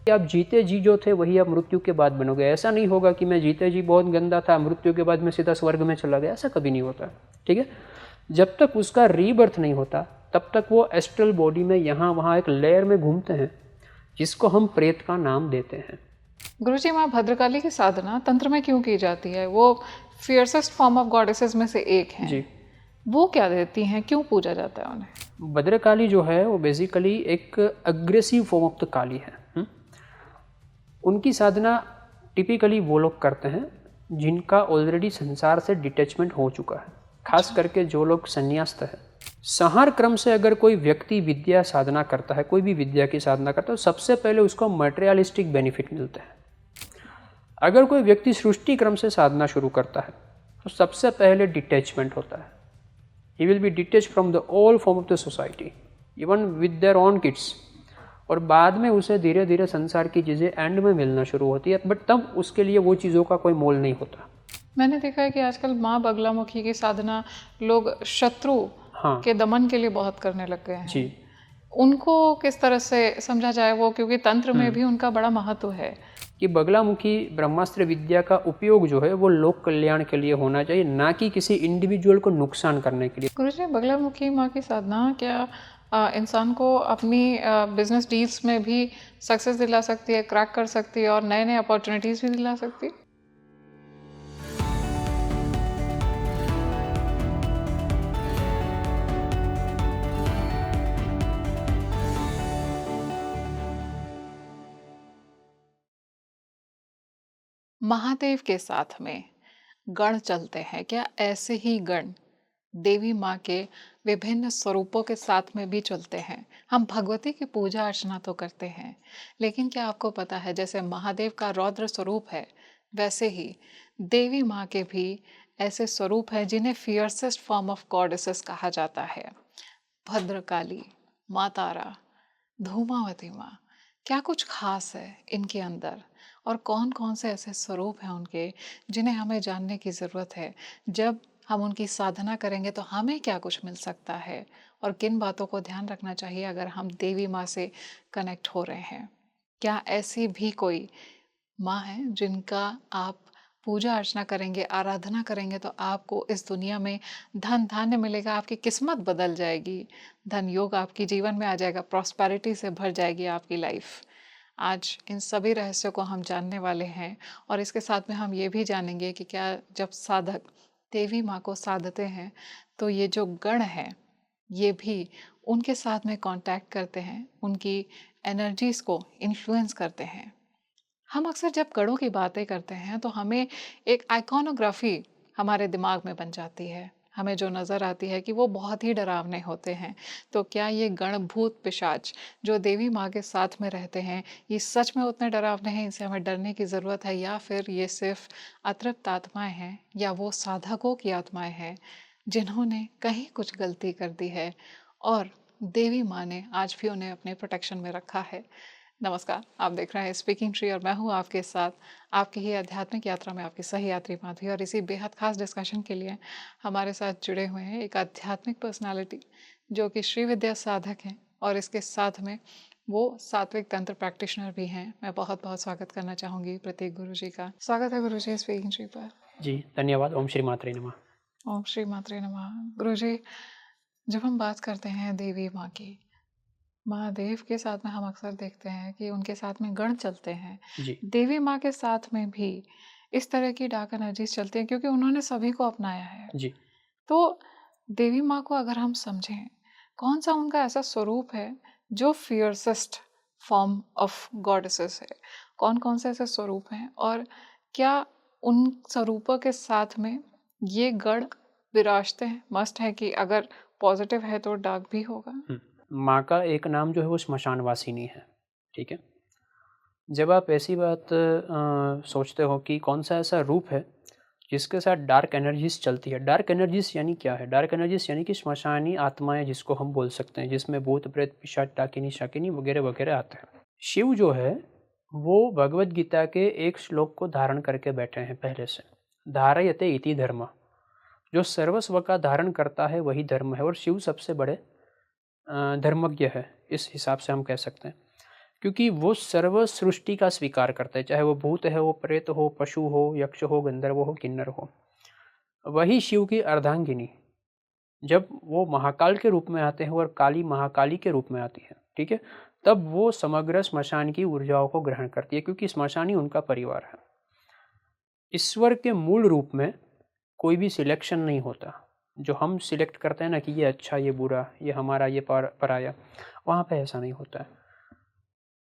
कि आप जीते जी जो थे वही आप मृत्यु के बाद बनोगे। ऐसा नहीं होगा कि मैं जीते जी बहुत गंदा था, मृत्यु के बाद मैं सीधा स्वर्ग में चला गया, ऐसा कभी नहीं होता। ठीक है, जब तक उसका रीबर्थ नहीं होता तब तक वो एस्ट्रल बॉडी में यहाँ वहाँ एक लेयर में घूमते हैं, जिसको हम प्रेत का नाम देते हैं। गुरुजी, माँ भद्रकाली की साधना तंत्र में क्यों की जाती है? वो फियर्सेस्ट फॉर्म ऑफ गॉडेसेस में से एक हैं। जी, वो क्या देती हैं, क्यों पूजा जाता है उन्हें? भद्रकाली जो है वो बेसिकली एक अग्रेसिव फॉर्म ऑफ द काली है। उनकी साधना टिपिकली वो लोग करते हैं जिनका ऑलरेडी संसार से डिटैचमेंट हो चुका है, खास करके जो लोग संन्यास्त है। संहार क्रम से अगर कोई व्यक्ति विद्या साधना करता है, कोई भी विद्या की साधना करता है, तो सबसे पहले उसको मटेरियलिस्टिक बेनिफिट मिलते हैं। अगर कोई व्यक्ति सृष्टि क्रम से साधना शुरू करता है तो सबसे पहले डिटैचमेंट होता है। He will be detach from the all form of the society, even with their own kids. और बाद में उसे धीरे धीरे संसार की चीज़ें एंड में मिलना शुरू होती है, बट तब उसके लिए वो चीज़ों का कोई मोल नहीं होता। मैंने देखा है कि आजकल माँ बगलामुखी की साधना लोग शत्रु हाँ के दमन के लिए बहुत करने लग गए हैं। जी। उनको किस तरह से समझा जाए वो, क्योंकि तंत्र में भी उनका बड़ा महत्व है। कि बगलामुखी ब्रह्मास्त्र विद्या का उपयोग जो है वो लोक कल्याण के लिए होना चाहिए, ना कि किसी इंडिविजुअल को नुकसान करने के लिए। गुरुजी, बगलामुखी माँ की साधना क्या इंसान को अपनी बिजनेस डील्स में भी सक्सेस दिला सकती है, क्रैक कर सकती है और नए नए अपॉर्चुनिटीज भी दिला सकती है? महादेव के साथ में गण चलते हैं, क्या ऐसे ही गण देवी माँ के विभिन्न स्वरूपों के साथ में भी चलते हैं? हम भगवती की पूजा अर्चना तो करते हैं, लेकिन क्या आपको पता है जैसे महादेव का रौद्र स्वरूप है, वैसे ही देवी माँ के भी ऐसे स्वरूप हैं जिन्हें फियर्सेस्ट फॉर्म ऑफ गॉडेसेस कहा जाता है। भद्रकाली, माँ तारा, धूमावती माँ, क्या कुछ खास है इनके अंदर? और कौन कौन से ऐसे स्वरूप हैं उनके जिन्हें हमें जानने की ज़रूरत है? जब हम उनकी साधना करेंगे तो हमें क्या कुछ मिल सकता है, और किन बातों को ध्यान रखना चाहिए अगर हम देवी माँ से कनेक्ट हो रहे हैं? क्या ऐसी भी कोई माँ है जिनका आप पूजा अर्चना करेंगे, आराधना करेंगे तो आपको इस दुनिया में धन धान्य मिलेगा, आपकी किस्मत बदल जाएगी, धन योग आपकी जीवन में आ जाएगा, प्रॉस्पेरिटी से भर जाएगी आपकी लाइफ? आज इन सभी रहस्यों को हम जानने वाले हैं, और इसके साथ में हम ये भी जानेंगे कि क्या जब साधक देवी माँ को साधते हैं तो ये जो गण हैं ये भी उनके साथ में कांटेक्ट करते हैं, उनकी एनर्जीज को इन्फ्लुएंस करते हैं। हम अक्सर जब गणों की बातें करते हैं तो हमें एक आइकॉनोग्राफी हमारे दिमाग में बन जाती है, हमें जो नज़र आती है कि वो बहुत ही डरावने होते हैं। तो क्या ये गण भूत पिशाच जो देवी माँ के साथ में रहते हैं ये सच में उतने डरावने हैं, इनसे हमें डरने की ज़रूरत है, या फिर ये सिर्फ अतृप्त आत्माएं हैं, या वो साधकों की आत्माएं हैं जिन्होंने कहीं कुछ गलती कर दी है और देवी माँ ने आज भी उन्हें अपने प्रोटेक्शन में रखा है? नमस्कार, आप देख रहे हैं स्पीकिंग ट्री और मैं हूं आपके साथ आपकी ही आध्यात्मिक यात्रा में आपकी सही यात्री माधवी। और इसी बेहद खास डिस्कशन के लिए हमारे साथ जुड़े हुए हैं एक आध्यात्मिक पर्सनालिटी जो कि श्री विद्या साधक हैं, और इसके साथ में वो सात्विक तंत्र प्रैक्टिशनर भी हैं। मैं बहुत बहुत स्वागत करना चाहूँगी प्रतीक गुरु जी का। स्वागत है गुरु जी स्पीकिंग ट्री पर। जी धन्यवाद। ओम श्री मात्रे नमः। ओम श्री मात्रे नमः। गुरु जी, जब हम बात करते हैं देवी माँ की, महादेव के साथ में हम अक्सर देखते हैं कि उनके साथ में गण चलते हैं, जी देवी माँ के साथ में भी इस तरह की डार्क एनर्जीज चलती हैं क्योंकि उन्होंने सभी को अपनाया है। जी। तो देवी माँ को अगर हम समझें, कौन सा उनका ऐसा स्वरूप है जो फियर्सेस्ट फॉर्म ऑफ गॉडेसेस है? कौन कौन से ऐसे स्वरूप हैं, और क्या उन स्वरूपों के साथ में ये गण विराजते हैं? मस्ट है कि अगर पॉजिटिव है तो डार्क भी होगा? माँ का एक नाम जो है वो श्मशान वासिनी है। ठीक है, जब आप ऐसी बात सोचते हो कि कौन सा ऐसा रूप है जिसके साथ डार्क एनर्जीज चलती है। डार्क एनर्जीज यानी क्या है? डार्क एनर्जीज यानी कि श्मशानी आत्माएं जिसको हम बोल सकते हैं, जिसमें भूत प्रेत पिशाच डाकिनी शाकिनी वगैरह वगैरह आते हैं। शिव जो है वो भगवत गीता के एक श्लोक को धारण करके बैठे हैं पहले से। धारयते इति धर्म, जो सर्वस्व का धारण करता है वही धर्म है, और शिव सबसे बड़े धर्मज्ञ है, इस हिसाब से हम कह सकते हैं। क्योंकि वो सर्व सृष्टि का स्वीकार करते हैं, चाहे वो भूत है, वो प्रेत हो, पशु हो, यक्ष हो, गंधर्व हो, किन्नर हो। वही शिव की अर्धांगिनी जब वो महाकाल के रूप में आते हैं और काली महाकाली के रूप में आती है, ठीक है, तब वो समग्र स्मशान की ऊर्जाओं को ग्रहण करती है, क्योंकि स्मशान ही उनका परिवार है। ईश्वर के मूल रूप में कोई भी सिलेक्शन नहीं होता। जो हम सिलेक्ट करते हैं ना कि ये अच्छा, ये बुरा, ये हमारा, ये पराया, वहाँ पे ऐसा नहीं होता है।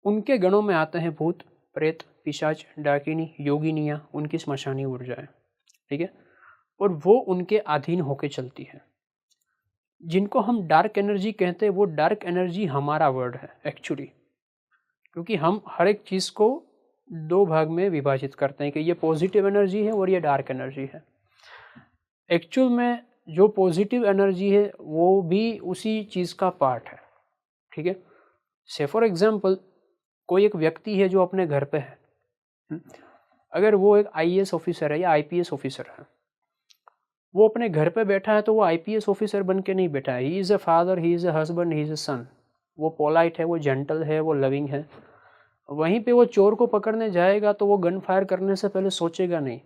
उनके गणों में आते हैं भूत, प्रेत, पिशाच, डाकिनी, योगिनियाँ, उनकी स्मशानी ऊर्जाएं, ठीक है, और वो उनके अधीन होके चलती है। जिनको हम डार्क एनर्जी कहते हैं, वो डार्क एनर्जी हमारा वर्ड है एक्चुअली, क्योंकि हम हर एक चीज़ को दो भाग में विभाजित करते हैं कि ये पॉजिटिव एनर्जी है और ये डार्क एनर्जी है। एक्चुअल में जो पॉजिटिव एनर्जी है वो भी उसी चीज़ का पार्ट है, ठीक है। से फॉर एग्जांपल कोई एक व्यक्ति है जो अपने घर पे है, अगर वो एक आईएएस ऑफिसर है या आईपीएस ऑफिसर है, वो अपने घर पे बैठा है तो वो आईपीएस ऑफिसर बन के नहीं बैठा है। He is a father, he is a husband, he is a son. वो पोलाइट है, वो जेंटल है, वो लविंग है। वहीं पे वो चोर को पकड़ने जाएगा तो वो गन फायर करने से पहले सोचेगा नहीं।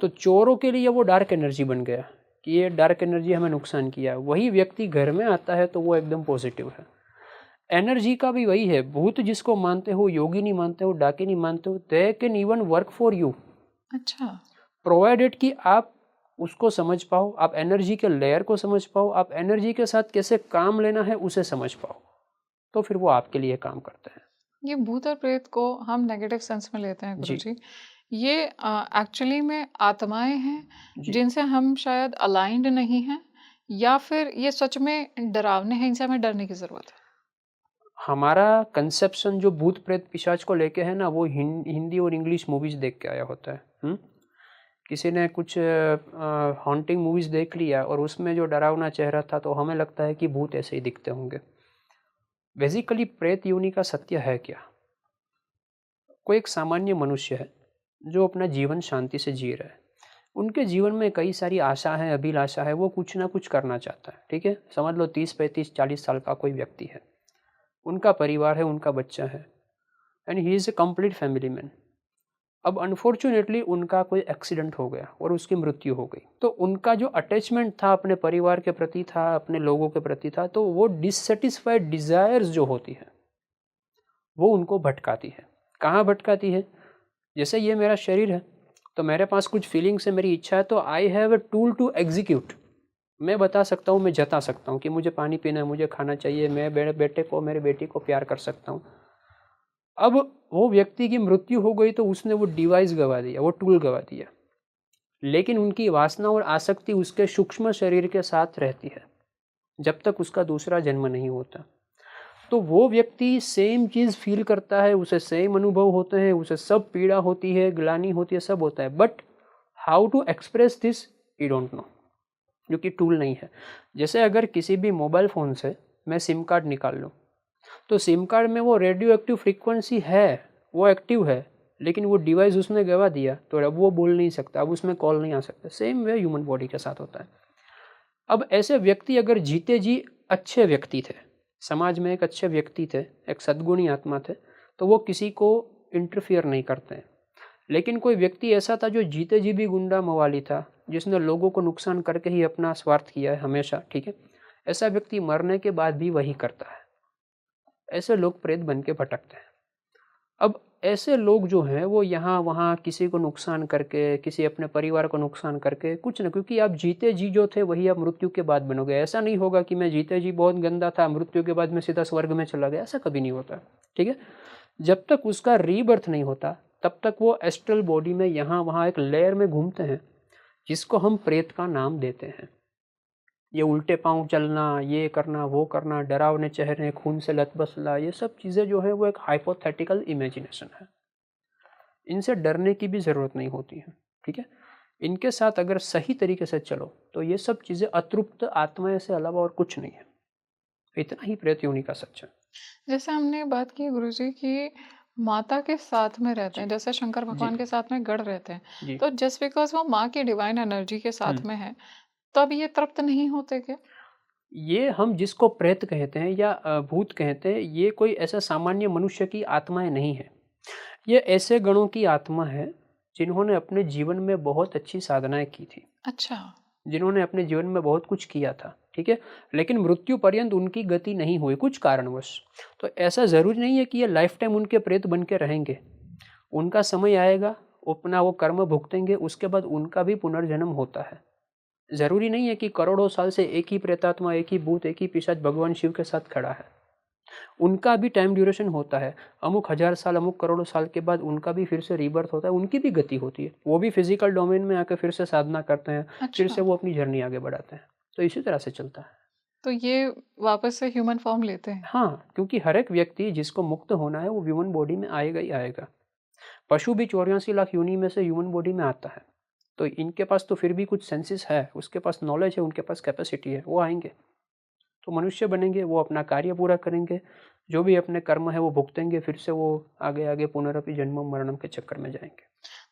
तो चोरों के लिए वो डार्क एनर्जी बन गया कि ये डार्क एनर्जी हमें नुकसान किया। वही व्यक्ति घर में आता है तो वो एकदम पॉजिटिव है। एनर्जी का भी वही है। भूत जिसको मानते हो, योगी नहीं मानते हो, डाके नहीं मानते हो, they can even work for you. अच्छा। प्रोवाइडेड कि आप उसको समझ पाओ, आप एनर्जी के लेयर को समझ पाओ, आप एनर्जी के साथ कैसे काम लेना है उसे समझ पाओ, तो फिर वो आपके लिए काम करते हैं। ये भूत और प्रेत को हम नेगेटिव सेंस में लेते हैं जी गुरुजी। ये एक्चुअली में आत्माएं हैं जी। जिनसे हम शायद अलाइंड नहीं हैं, या फिर ये सच में डरावने हैं, इनसे हमें डरने की ज़रूरत है? हमारा कंसेप्शन जो भूत प्रेत पिशाच को लेके है ना, वो हिंदी और इंग्लिश मूवीज देख के आया होता है। किसी ने कुछ हॉन्टिंग मूवीज देख लिया और उसमें जो डरावना चेहरा था तो हमें लगता है कि भूत ऐसे ही दिखते होंगे। बेसिकली प्रेत योनि का सत्य है क्या? कोई एक सामान्य मनुष्य है जो अपना जीवन शांति से जी रहा है। उनके जीवन में कई सारी आशा है, अभिलाषा है, वो कुछ ना कुछ करना चाहता है, ठीक है। समझ लो 30, 35, 40 साल का कोई व्यक्ति है, उनका परिवार है, उनका बच्चा है, and he is a complete family man. अब अनफॉर्चुनेटली उनका कोई एक्सीडेंट हो गया और उसकी मृत्यु हो गई, तो उनका जो अटैचमेंट था अपने परिवार के प्रति था, अपने लोगों के प्रति था, तो वो डिससेटिस्फाइड डिज़ायर्स जो होती है वो उनको भटकाती है। कहाँ भटकाती है? जैसे ये मेरा शरीर है तो मेरे पास कुछ फीलिंग्स है, मेरी इच्छा है, तो I have a tool to execute. मैं बता सकता हूँ, मैं जता सकता हूँ कि मुझे पानी पीना है, मुझे खाना चाहिए, मैं मेरे बेटे को, मेरी बेटी को प्यार कर सकता हूँ। अब वो व्यक्ति की मृत्यु हो गई तो उसने वो डिवाइस गवा दिया, वो टूल गवा दिया, लेकिन उनकी वासना और आसक्ति उसके सूक्ष्म शरीर के साथ रहती है जब तक उसका दूसरा जन्म नहीं होता। तो वो व्यक्ति सेम चीज़ फील करता है, उसे सेम अनुभव होते हैं, उसे सब पीड़ा होती है, ग्लानि होती है, सब होता है, but how to express this you don't know, क्योंकि टूल नहीं है। जैसे अगर किसी भी मोबाइल फ़ोन से मैं सिम कार्ड निकाल लूँ तो सिम कार्ड में वो रेडियो एक्टिव फ्रीक्वेंसी है, वो एक्टिव है, लेकिन वो डिवाइस उसने गवा दिया तो अब वो बोल नहीं सकता, अब उसमें कॉल नहीं आ सकता। सेम वे ह्यूमन बॉडी के साथ होता है। अब ऐसे व्यक्ति अगर जीते जी अच्छे व्यक्ति थे, समाज में एक अच्छे व्यक्ति थे, एक सद्गुणी आत्मा थे, तो वो किसी को इंटरफियर नहीं करते हैं। लेकिन कोई व्यक्ति ऐसा था जो जीते जी भी गुंडा मवाली था, जिसने लोगों को नुकसान करके ही अपना स्वार्थ किया है हमेशा, ठीक है, ऐसा व्यक्ति मरने के बाद भी वही करता है। ऐसे लोग प्रेत बन के भटकते हैं। अब ऐसे लोग जो हैं वो यहाँ वहाँ किसी को नुकसान करके, किसी अपने परिवार को नुकसान करके कुछ ना, क्योंकि आप जीते जी जो थे वही आप मृत्यु के बाद बनोगे। ऐसा नहीं होगा कि मैं जीते जी बहुत गंदा था, मृत्यु के बाद मैं सीधा स्वर्ग में चला गया, ऐसा कभी नहीं होता, ठीक है। जब तक उसका रीबर्थ नहीं होता तब तक वो एस्ट्रल बॉडी में यहाँ वहाँ एक लेयर में घूमते हैं, जिसको हम प्रेत का नाम देते हैं। ये उल्टे पाँव चलना, ये करना, वो करना, डरावने चेहरे, खून से लथपथला, ये सब चीज़ें जो है वो एक हाइपोथेटिकल इमेजिनेशन है। इनसे डरने की भी ज़रूरत नहीं होती है, ठीक है। इनके साथ अगर सही तरीके से चलो तो ये सब चीज़ें अतृप्त आत्माएं से अलावा और कुछ नहीं है। इतना ही प्रेत योनि का सच है। जैसे हमने बात की गुरुजी कि माता के साथ में रहते जी हैं, जैसे शंकर जी भगवान के साथ में गढ़ रहते हैं, जी। तो जस्ट बिकॉज वो माँ की डिवाइन एनर्जी के साथ में है, तब ये तृप्त नहीं होते क्या? ये हम जिसको प्रेत कहते हैं या भूत कहते हैं, ये कोई ऐसा सामान्य मनुष्य की आत्माएं नहीं है। ये ऐसे गणों की आत्मा है जिन्होंने अपने जीवन में बहुत अच्छी साधनाएं की थी, अच्छा। जिन्होंने अपने जीवन में बहुत कुछ किया था, ठीक है। लेकिन मृत्यु पर्यंत उनकी गति नहीं हुई कुछ कारणवश। तो ऐसा ज़रूरी नहीं है कि ये लाइफ टाइम उनके प्रेत बन के रहेंगे। उनका समय आएगा, अपना वो कर्म भुगतेंगे, उसके बाद उनका भी पुनर्जन्म होता है। ज़रूरी नहीं है कि करोड़ों साल से एक ही प्रेतात्मा, एक ही भूत, एक ही पिशाच भगवान शिव के साथ खड़ा है। उनका भी टाइम ड्यूरेशन होता है। अमुक हज़ार साल, अमुक करोड़ों साल के बाद उनका भी फिर से रीबर्थ होता है, उनकी भी गति होती है। वो भी फिजिकल डोमेन में आकर फिर से साधना करते हैं, फिर अच्छा, से वो अपनी जर्नी आगे बढ़ाते हैं। तो इसी तरह से चलता है। तो ये वापस से ह्यूमन फॉर्म लेते हैं। हाँ, क्योंकि हर एक व्यक्ति जिसको मुक्त होना है वो ह्यूमन बॉडी में आएगा ही आएगा। पशु भी 84 लाख योनि में से ह्यूमन बॉडी में आता है। तो इनके पास तो फिर भी कुछ सेंसेस है, उसके पास नॉलेज है, उनके पास कैपेसिटी है, वो आएँगे। तो मनुष्य बनेंगे, वो अपना कार्य पूरा करेंगे, जो भी अपने कर्म है वो भुगतेंगे, फिर से वो आगे-आगे पुनरपि जन्मम मरणम के चक्कर में जाएँगे।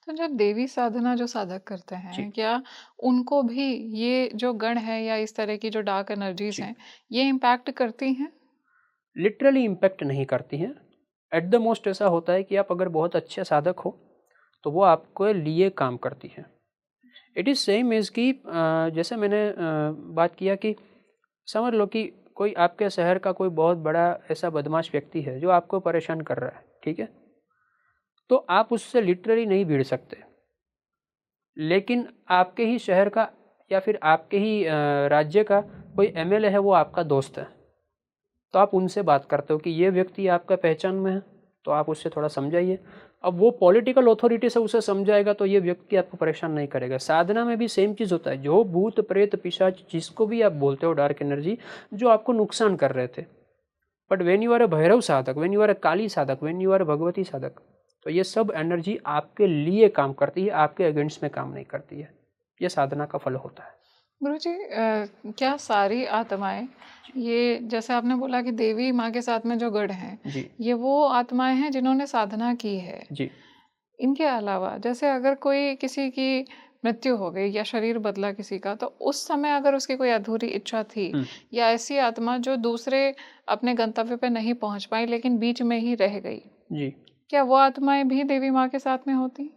तो जब देवी साधना जो साधक करते जी, हैं, क्या उनको भी ये जो गण है या इस तरह की जो डार्क एनर्जीज जी। हैं, ये इम्पैक्ट करती हैं? लिटरली इम्पैक्ट नहीं करती हैं। एट द मोस्ट ऐसा होता है कि आप अगर बहुत अच्छे साधक हो, तो वो आपके लिए काम करती हैं। इट इज़ सेम एज़ कि जैसे मैंने बात किया कि समझ लो कि कोई आपके शहर का कोई बहुत बड़ा ऐसा बदमाश व्यक्ति है जो आपको परेशान कर रहा है, ठीक है? तो आप उससे लिटरली नहीं भिड़ सकते। लेकिन आपके ही शहर का या फिर आपके ही राज्य का कोई एमएलए है, वो आपका दोस्त है। तो आप उनसे बात करते हो कि ये व्यक्ति आपका पहचान में है, तो आप उससे थोड़ा समझाइए। अब वो पॉलिटिकल अथॉरिटी से उसे समझाएगा तो ये व्यक्ति आपको परेशान नहीं करेगा। साधना में भी सेम चीज़ होता है। जो भूत, प्रेत, पिशाच जिसको भी आप बोलते हो डार्क एनर्जी, जो आपको नुकसान कर रहे थे। But when you are a Bhairav sadhak, when you are a Kali sadhak, when you are a Bhagavati sadhak, तो ये सब एनर्जी आपके लिए काम करती है, आपके अगेंस्ट में काम नहीं करती है। ये साधना का फल होता है। गुरुजी, क्या सारी आत्माएं, ये जैसे आपने बोला कि देवी माँ के साथ में जो गण हैं, जी, ये वो आत्माएं हैं जिन्होंने साधना की है? जी। इनके अलावा जैसे अगर कोई किसी की मृत्यु हो गई या शरीर बदला किसी का, तो उस समय अगर उसकी कोई अधूरी इच्छा थी हुँ, या ऐसी आत्मा जो दूसरे अपने गंतव्य पे नहीं पहुंच पाई लेकिन बीच में ही रह गई, जी। क्या वो आत्माएं भी देवी माँ के साथ में होती?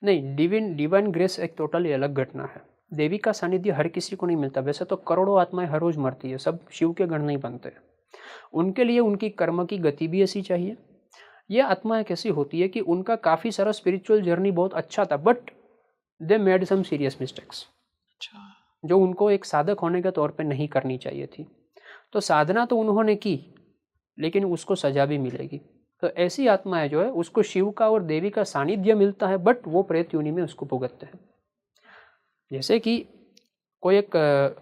नहीं, डिवाइन ग्रेस एक टोटली अलग घटना है। देवी का सानिध्य हर किसी को नहीं मिलता। वैसे तो करोड़ों आत्माएँ हर रोज़ मरती है, सब शिव के गण नहीं बनते। उनके लिए उनकी कर्म की गति भी ऐसी चाहिए। ये आत्माएँ कैसी होती है कि उनका काफ़ी सारा स्पिरिचुअल जर्नी बहुत अच्छा था, but they made some serious mistakes, अच्छा। जो उनको एक साधक होने के तौर पे नहीं करनी चाहिए थी। तो साधना तो उन्होंने की, लेकिन उसको सज़ा भी मिलेगी। तो ऐसी आत्माएँ जो है उसको शिव का और देवी का सानिध्य मिलता है, बट वो प्रेत योनि में उसको भुगतते हैं। जैसे कि कोई एक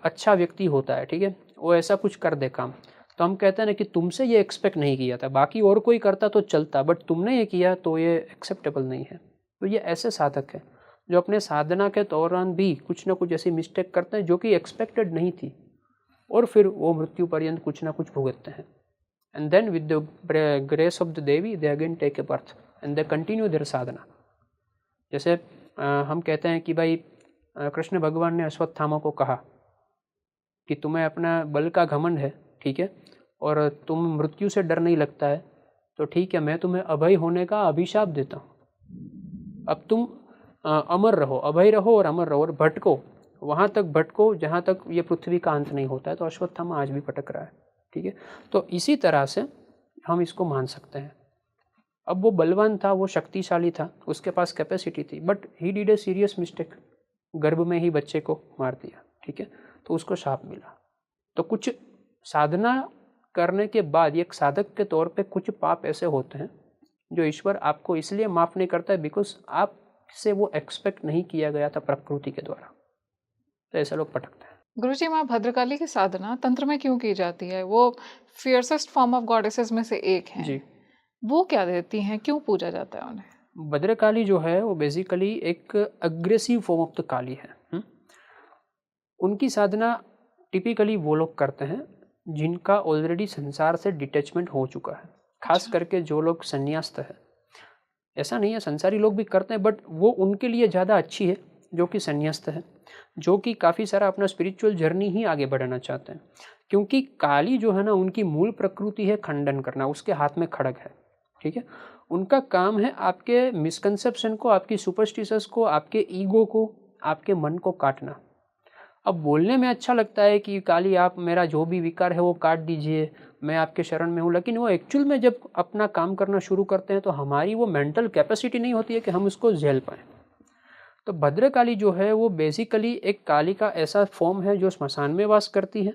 अच्छा व्यक्ति होता है, ठीक है? वो ऐसा कुछ कर दे काम, तो हम कहते हैं ना कि तुमसे ये एक्सपेक्ट नहीं किया था, बाकी और कोई करता तो चलता, बट तुमने ये किया तो ये एक्सेप्टेबल नहीं है। तो ये ऐसे साधक हैं, जो अपने साधना के दौरान भी कुछ ना कुछ ऐसी मिस्टेक करते हैं जो कि एक्सपेक्टेड नहीं थी, और फिर वो मृत्यु पर्यंत कुछ ना कुछ भुगतते हैं। And then with the grace of the Devi they again take a birth and they continue their sadhana. जैसे हम कहते हैं कि भाई कृष्ण भगवान ने अश्वत्थामा को कहा कि तुम्हें अपना बल का घमंड है, ठीक है? और तुम मृत्यु से डर नहीं लगता है, तो ठीक है, मैं तुम्हें अभय होने का अभिशाप देता हूँ। अब तुम अमर रहो, अभय रहो और अमर रहो और भटको, वहाँ तक भटको जहाँ तक ये पृथ्वी का अंत नहीं होता है। तो अश्वत्थामा आज भी भटक रहा है, ठीक है? तो इसी तरह से हम इसको मान सकते हैं। अब वो बलवान था, वो शक्तिशाली था, उसके पास कैपेसिटी थी, but he did a serious mistake, गर्भ में ही बच्चे को मार दिया, ठीक है? तो उसको शाप मिला। तो कुछ साधना करने के बाद एक साधक के तौर पे कुछ पाप ऐसे होते हैं जो ईश्वर आपको इसलिए माफ़ नहीं करता है बिकॉज़ आपसे वो एक्सपेक्ट नहीं किया गया था प्रकृति के द्वारा। तो ऐसे लोग भटकते हैं। गुरुजी, माँ भद्रकाली की साधना तंत्र में क्यों की जाती है? वो फियर्सेस्ट फॉर्म ऑफ गॉडेसेस में से एक हैं। जी। वो क्या देती हैं? क्यों पूजा जाता है उन्हें? भद्रकाली जो है वो बेसिकली एक अग्रेसिव फॉर्म ऑफ द काली है। उनकी साधना टिपिकली वो लोग करते हैं जिनका ऑलरेडी संसार से डिटैचमेंट हो चुका है। खास अच्छा। करके जो लोग संन्यास्त हैं। ऐसा नहीं है, संसारी लोग भी करते हैं, बट वो उनके लिए ज़्यादा अच्छी है जो कि संन्यास्त है, जो कि काफ़ी सारा अपना स्पिरिचुअल जर्नी ही आगे बढ़ाना चाहते हैं। क्योंकि काली जो है ना, उनकी मूल प्रकृति है खंडन करना, उसके हाथ में खड़ग है, ठीक है। उनका काम है आपके मिसकंसेप्शन को, आपकी सुपरस्टिशंस को, आपके ईगो को, आपके मन को काटना। अब बोलने में अच्छा लगता है कि काली आप मेरा जो भी विकार है वो काट दीजिए, मैं आपके शरण में हूँ, लेकिन वो एक्चुअल में जब अपना काम करना शुरू करते हैं तो हमारी वो मेंटल कैपेसिटी नहीं होती है कि हम उसको झेल पाएँ। तो भद्रकाली जो है वो बेसिकली एक काली का ऐसा फॉर्म है जो स्मशान में वास करती है,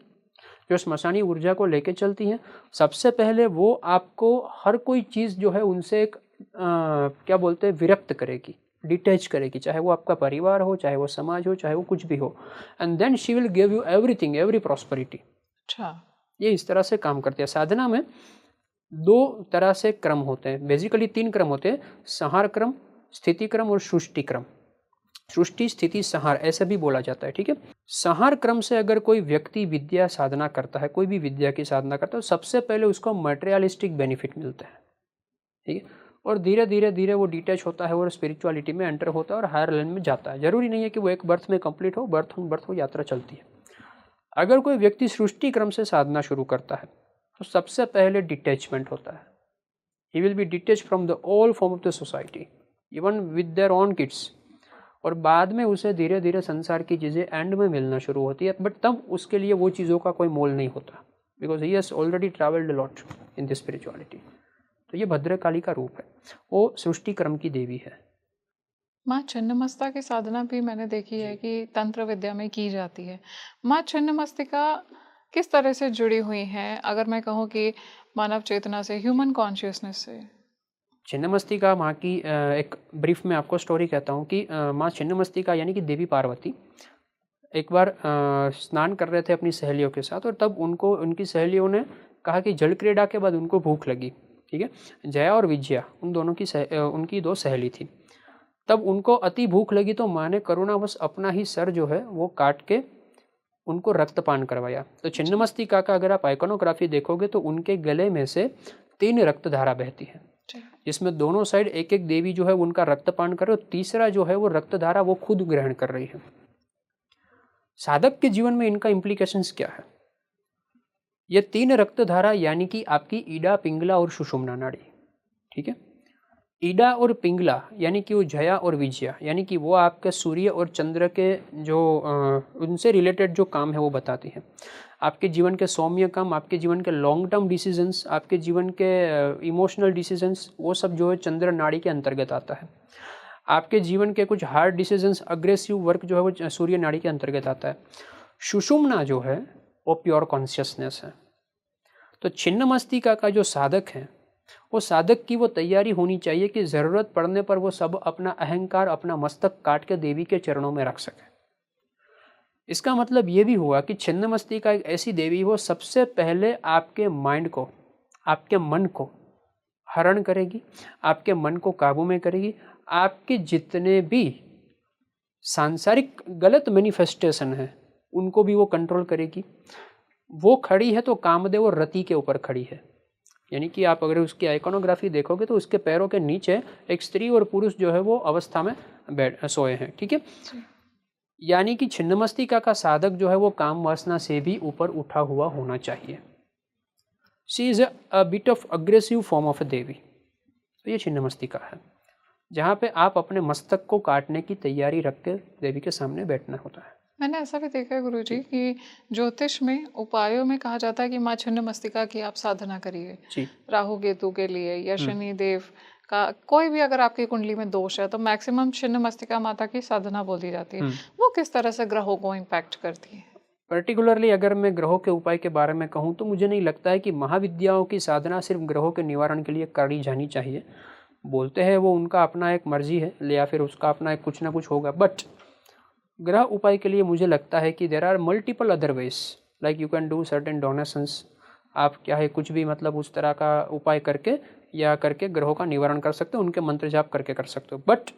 जो स्मशानी ऊर्जा को लेके चलती हैं। सबसे पहले वो आपको हर कोई चीज़ जो है उनसे एक क्या बोलते हैं, विरक्त करेगी, डिटैच करेगी, चाहे वो आपका परिवार हो, चाहे वो समाज हो, चाहे वो कुछ भी हो। And then she will give you everything, every prosperity. अच्छा। ये इस तरह से काम करती है। साधना में 2 तरह से क्रम होते हैं, बेसिकली 3 क्रम होते हैं, संहार क्रम, स्थिति क्रम और सृष्टि क्रम। सृष्टि, स्थिति, संहार ऐसे भी बोला जाता है, ठीक है। संहार क्रम से अगर कोई व्यक्ति विद्या साधना करता है, कोई भी विद्या की साधना करता है, तो सबसे पहले उसको मटेरियलिस्टिक बेनिफिट मिलता है, ठीक है। और धीरे धीरे धीरे वो डिटैच होता है और स्पिरिचुअलिटी में एंटर होता है और हायर लेवल में जाता है। जरूरी नहीं है कि वो एक बर्थ में कंप्लीट हो, बर्थ ऑन बर्थ वो यात्रा चलती है। अगर कोई व्यक्ति सृष्टि क्रम से साधना शुरू करता है तो सबसे पहले डिटैचमेंट होता है। He will be detach from the all form of the society, even with their own kids. और बाद में उसे धीरे धीरे संसार की चीज़ें एंड में मिलना शुरू होती है, बट तब उसके लिए वो चीज़ों का कोई मोल नहीं होता, because he has already travelled lot in this spirituality. तो ये भद्रकाली का रूप है, वो सृष्टि क्रम की देवी है। माँ छिन्नमस्ता की साधना भी मैंने देखी है कि तंत्र विद्या में की जाती है। माँ छिन्नमस्तिका किस तरह से जुड़ी हुई हैं, अगर मैं कहूँ कि मानव चेतना से, ह्यूमन कॉन्शियसनेस से? छिन्नमस्तिका माँ की एक ब्रीफ में आपको स्टोरी कहता हूँ कि माँ छिन्नमस्तिका यानी कि देवी पार्वती एक बार स्नान कर रहे थे अपनी सहेलियों के साथ, और तब उनको उनकी सहेलियों ने कहा कि जल क्रीड़ा के बाद उनको भूख लगी, ठीक है। जया और विजया उन दोनों की उनकी 2 सहेली थी। तब उनको अति भूख लगी तो माँ ने करुणावश अपना ही सर जो है वो काट के उनको रक्तपान करवाया। तो छिन्नमस्तिका का अगर आप आइकोनोग्राफी देखोगे तो उनके गले में से 3 रक्तधारा बहती है, जिसमें दोनों साइड एक एक देवी जो है उनका रक्तपान कर रहे, और तीसरा जो है वो रक्तधारा वो खुद ग्रहण कर रही है। साधक के जीवन में इनका इम्प्लीकेशंस क्या है? ये 3 रक्तधारा यानी कि आपकी ईडा, पिंगला और सुषुम्ना नाड़ी, ठीक है। ईडा और पिंगला यानी कि वो जया और विजया, यानी कि वो आपके सूर्य और चंद्र के जो उनसे रिलेटेड जो काम है वो बताती है। आपके जीवन के सौम्य काम, आपके जीवन के लॉन्ग टर्म डिसीजंस, आपके जीवन के इमोशनल डिसीजंस, वो सब जो है चंद्र नाड़ी के अंतर्गत आता है। आपके जीवन के कुछ हार्ड डिसीजंस, अग्रेसिव वर्क जो है वो सूर्य नाड़ी के अंतर्गत आता है। सुषुम्ना जो है वो प्योर कॉन्शियसनेस है। तो छिन्नमस्तिका का जो साधक है, वो साधक की वो तैयारी होनी चाहिए कि ज़रूरत पड़ने पर वो सब अपना अहंकार, अपना मस्तक काट के देवी के चरणों में रख सके। इसका मतलब ये भी हुआ कि छिन्नमस्तिका एक ऐसी देवी वो सबसे पहले आपके माइंड को, आपके मन को हरण करेगी, आपके मन को काबू में करेगी, आपके जितने भी सांसारिक गलत मैनिफेस्टेशन है उनको भी वो कंट्रोल करेगी। वो खड़ी है तो कामदेव और रति के ऊपर खड़ी है, यानी कि आप अगर उसकी आइकोनोग्राफी देखोगे तो उसके पैरों के नीचे एक स्त्री और पुरुष जो है वो अवस्था में सोए हैं, ठीक है। यानी कि छिन्नमस्तिका का साधक जो है वो काम वासना से भी ऊपर उठा हुआ होना चाहिए। She is a bit of aggressive form of a Devi. तो ये छिन्नमस्तिका है, जहाँ पे आप अपने मस्तक को काटने की तैयारी रख के देवी के सामने बैठना होता है। मैंने ऐसा भी देखा है गुरुजी कि ज्योतिष में उपायों में कहा जाता है कि माँ छिन्नमस्तिका की आप साधना करिए, जी। राहु केतु के लिए या शनि देव का कोई भी अगर आपकी कुंडली में दोष है तो मैक्सिमम छिन्नमस्तिका माता की साधना बोली जाती है। वो किस तरह से ग्रहों को इम्पैक्ट करती है? पर्टिकुलरली अगर मैं ग्रहों के उपाय के बारे में कहूँ तो मुझे नहीं लगता है कि महाविद्याओं की साधना सिर्फ ग्रहों के निवारण के लिए करी जानी चाहिए। बोलते हैं वो उनका अपना एक मर्जी है या फिर उसका अपना एक कुछ ना कुछ होगा, बट ग्रह उपाय के लिए मुझे लगता है कि there are multiple other ways, like you can do certain donations. आप क्या है कुछ भी मतलब उस तरह का उपाय करके या करके ग्रहों का निवारण कर सकते हो, उनके मंत्र जाप करके कर सकते हो। बट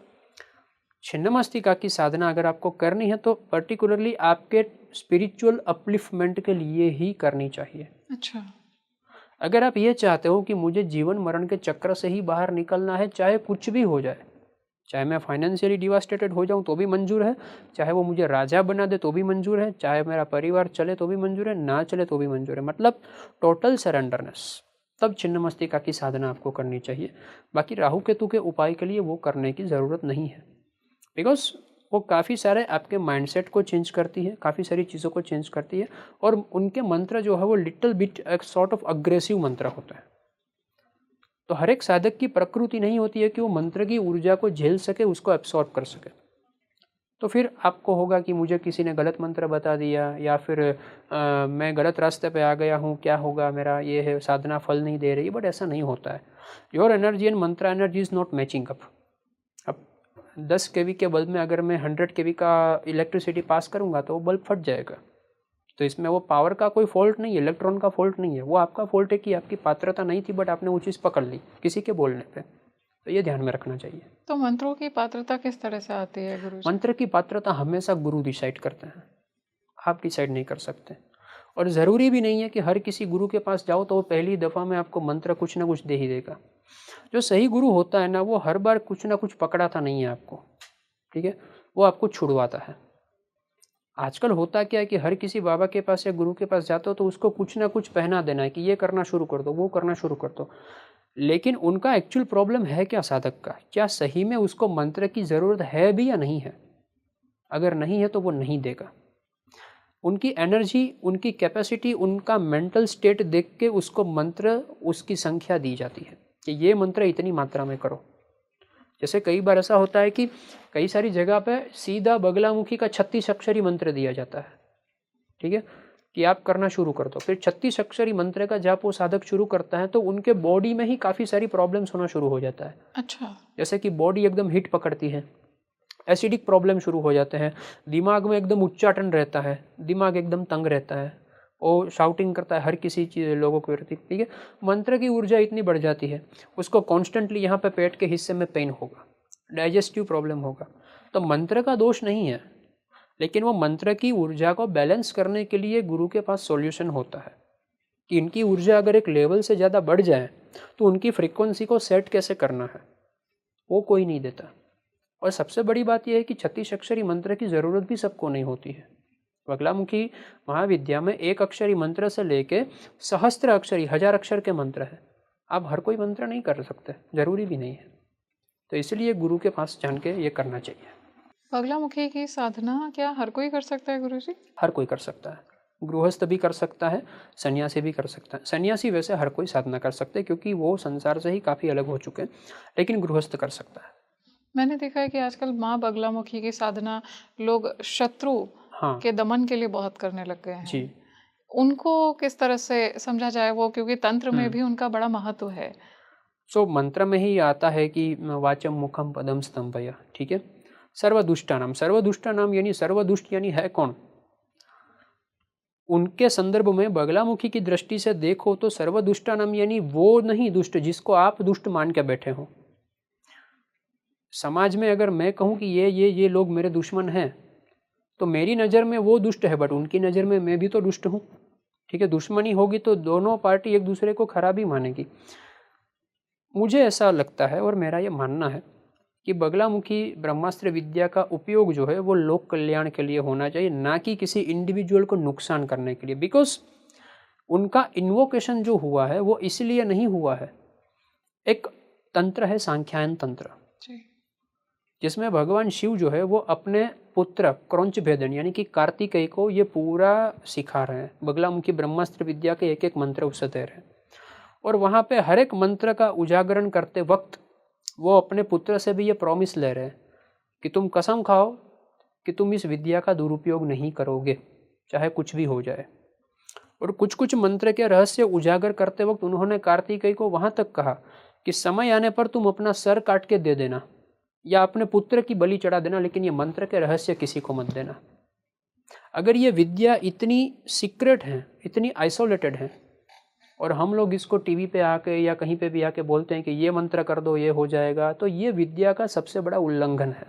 छिन्नमस्तिका की साधना अगर आपको करनी है तो पर्टिकुलरली आपके स्पिरिचुअल अपलिफ्टमेंट के लिए ही करनी चाहिए। अच्छा। अगर आप ये चाहते हो कि मुझे जीवन मरण के चक्र से ही बाहर निकलना है, चाहे कुछ भी हो जाए, चाहे मैं फाइनेंशियली डिवास्टेटेड हो जाऊं तो भी मंजूर है, चाहे वो मुझे राजा बना दे तो भी मंजूर है, चाहे मेरा परिवार चले तो भी मंजूर है, ना चले तो भी मंजूर है। मतलब टोटल सरेंडरनेस। तब छिन्नमस्तिका की साधना आपको करनी चाहिए। बाकी राहु केतु के उपाय के लिए वो करने की ज़रूरत नहीं है, बिकॉज वो काफ़ी सारे आपके माइंडसेट को चेंज करती है, काफ़ी सारी चीज़ों को चेंज करती है, और उनके मंत्र जो है वो लिटिल बिट एक सॉर्ट ऑफ अग्रेसिव मंत्र होता है। तो हर एक साधक की प्रकृति नहीं होती है कि वो मंत्र की ऊर्जा को झेल सके, उसको एब्सॉर्ब कर सके। तो फिर आपको होगा कि मुझे किसी ने गलत मंत्र बता दिया, या फिर मैं गलत रास्ते पे आ गया हूँ, क्या होगा मेरा, ये है साधना फल नहीं दे रही। बट ऐसा नहीं होता है। योर एनर्जी एंड मंत्र energy is not matching up. अब 10 केवी के बल्ब में अगर मैं 100 केवी का इलेक्ट्रिसिटी पास करूँगा तो वो बल्ब फट जाएगा। तो इसमें वो पावर का कोई फॉल्ट नहीं है, इलेक्ट्रॉन का फॉल्ट नहीं है, वो आपका फॉल्ट है कि आपकी पात्रता नहीं थी, बट आपने वो चीज़ पकड़ ली किसी के बोलने पे। तो ये ध्यान में रखना चाहिए। तो मंत्रों की पात्रता किस तरह से आती है गुरुजी? मंत्र की पात्रता हमेशा गुरु डिसाइड करते हैं, आप डिसाइड नहीं कर सकते। और ज़रूरी भी नहीं है कि हर किसी गुरु के पास जाओ तो वो पहली दफ़ा में आपको मंत्र कुछ ना कुछ दे ही देगा। जो सही गुरु होता है ना, वो हर बार कुछ ना कुछ पकड़ाता नहीं है आपको, ठीक है, वो आपको छुड़वाता है। आजकल होता क्या है कि हर किसी बाबा के पास या गुरु के पास जाते हो तो उसको कुछ ना कुछ पहना देना है कि ये करना शुरू कर दो, वो करना शुरू कर दो। लेकिन उनका एक्चुअल प्रॉब्लम है क्या साधक का, क्या सही में उसको मंत्र की ज़रूरत है भी या नहीं है? अगर नहीं है तो वो नहीं देगा। उनकी एनर्जी, उनकी कैपेसिटी, उनका मेंटल स्टेट देख के उसको मंत्र, उसकी संख्या दी जाती है कि ये मंत्र इतनी मात्रा में करो। जैसे कई बार ऐसा होता है कि कई सारी जगह पे सीधा बगलामुखी का 36 अक्षरी मंत्र दिया जाता है, ठीक है, कि आप करना शुरू कर दो। फिर 36 अक्षरी मंत्र का जब वो साधक शुरू करता है तो उनके बॉडी में ही काफ़ी सारी प्रॉब्लम्स होना शुरू हो जाता है। अच्छा। जैसे कि बॉडी एकदम हीट पकड़ती है, एसिडिक प्रॉब्लम शुरू हो जाते हैं, दिमाग में एकदम उच्चाटन रहता है, दिमाग एकदम तंग रहता है, वो शाउटिंग करता है हर किसी चीज़ लोगों के प्रति, ठीक है। मंत्र की ऊर्जा इतनी बढ़ जाती है, उसको कॉन्स्टेंटली यहाँ पे पेट के हिस्से में पेन होगा, डाइजेस्टिव प्रॉब्लम होगा। तो मंत्र का दोष नहीं है, लेकिन वो मंत्र की ऊर्जा को बैलेंस करने के लिए गुरु के पास सॉल्यूशन होता है कि इनकी ऊर्जा अगर एक लेवल से ज़्यादा बढ़ जाए तो उनकी फ्रीक्वेंसी को सेट कैसे करना है, वो कोई नहीं देता। और सबसे बड़ी बात यह है कि 36 अक्षरी मंत्र की ज़रूरत भी सबको नहीं होती है। बगलामुखी महाविद्या में 1 अक्षरी मंत्र से लेके सहस्त्र अक्षरी 1000 अक्षर के मंत्र है। आप हर कोई मंत्र नहीं कर सकते, ज़रूरी भी नहीं है। तो इसलिए गुरु के पास जान के ये करना चाहिए। बगलामुखी की साधना क्या हर कोई कर सकता है गुरुजी? हर कोई कर सकता है, गृहस्थ भी कर सकता है, सन्यासी भी कर सकता है। सन्यासी वैसे हर कोई साधना कर सकते हैं क्योंकि वो संसार से ही काफ़ी अलग हो चुके हैं, लेकिन गृहस्थ कर सकता है। मैंने देखा है कि आजकल माँ बगलामुखी की साधना लोग शत्रु हाँ के दमन के लिए बहुत करने लग गए हैं। जी। उनको किस तरह से समझा जाए वो, क्योंकि तंत्र में भी उनका बड़ा महत्व है। सो मंत्र में ही आता है कि वाचम मुखम पदम स्तंभया, ठीक है। सर्वदुष्टानाम यानी सर्वदुष्ट यानी है कौन? उनके संदर्भ में बगलामुखी की दृष्टि से देखो तो सर्वदुष्टानाम यानी वो नहीं दुष्ट जिसको आप दुष्ट मान के बैठे हो। समाज में अगर मैं कहूँ कि ये लोग मेरे दुश्मन हैं, तो मेरी नज़र में वो दुष्ट है, बट उनकी नज़र में मैं भी तो दुष्ट हूँ, ठीक है। दुश्मनी होगी तो दोनों पार्टी एक दूसरे को खराब ही मानेगी। मुझे ऐसा लगता है और मेरा ये मानना है कि बगलामुखी ब्रह्मास्त्र विद्या का उपयोग जो है वो लोक कल्याण के लिए होना चाहिए, ना कि किसी इंडिविजुअल को नुकसान करने के लिए। बिकॉज उनका इन्वोकेशन जो हुआ है वो इसलिए नहीं हुआ है। एक तंत्र है सांख्यायन तंत्र, जिसमें भगवान शिव जो है वो अपने पुत्र क्रौंच भेदन यानी कि कार्तिकेय को ये पूरा सिखा रहे हैं। बगलामुखी ब्रह्मास्त्र विद्या के एक एक मंत्र उसे दे रहे हैं, और वहाँ पे हर एक मंत्र का उजागरण करते वक्त वो अपने पुत्र से भी ये प्रॉमिस ले रहे हैं कि तुम कसम खाओ कि तुम इस विद्या का दुरुपयोग नहीं करोगे, चाहे कुछ भी हो जाए। और कुछ कुछ मंत्र के रहस्य उजागर करते वक्त उन्होंने कार्तिकेय को वहाँ तक कहा कि समय आने पर तुम अपना सर काट के दे देना या अपने पुत्र की बलि चढ़ा देना, लेकिन ये मंत्र के रहस्य किसी को मत देना। अगर ये विद्या इतनी सीक्रेट है, इतनी आइसोलेटेड है, और हम लोग इसको टीवी पे आके या कहीं पे भी आके बोलते हैं कि ये मंत्र कर दो ये हो जाएगा, तो ये विद्या का सबसे बड़ा उल्लंघन है।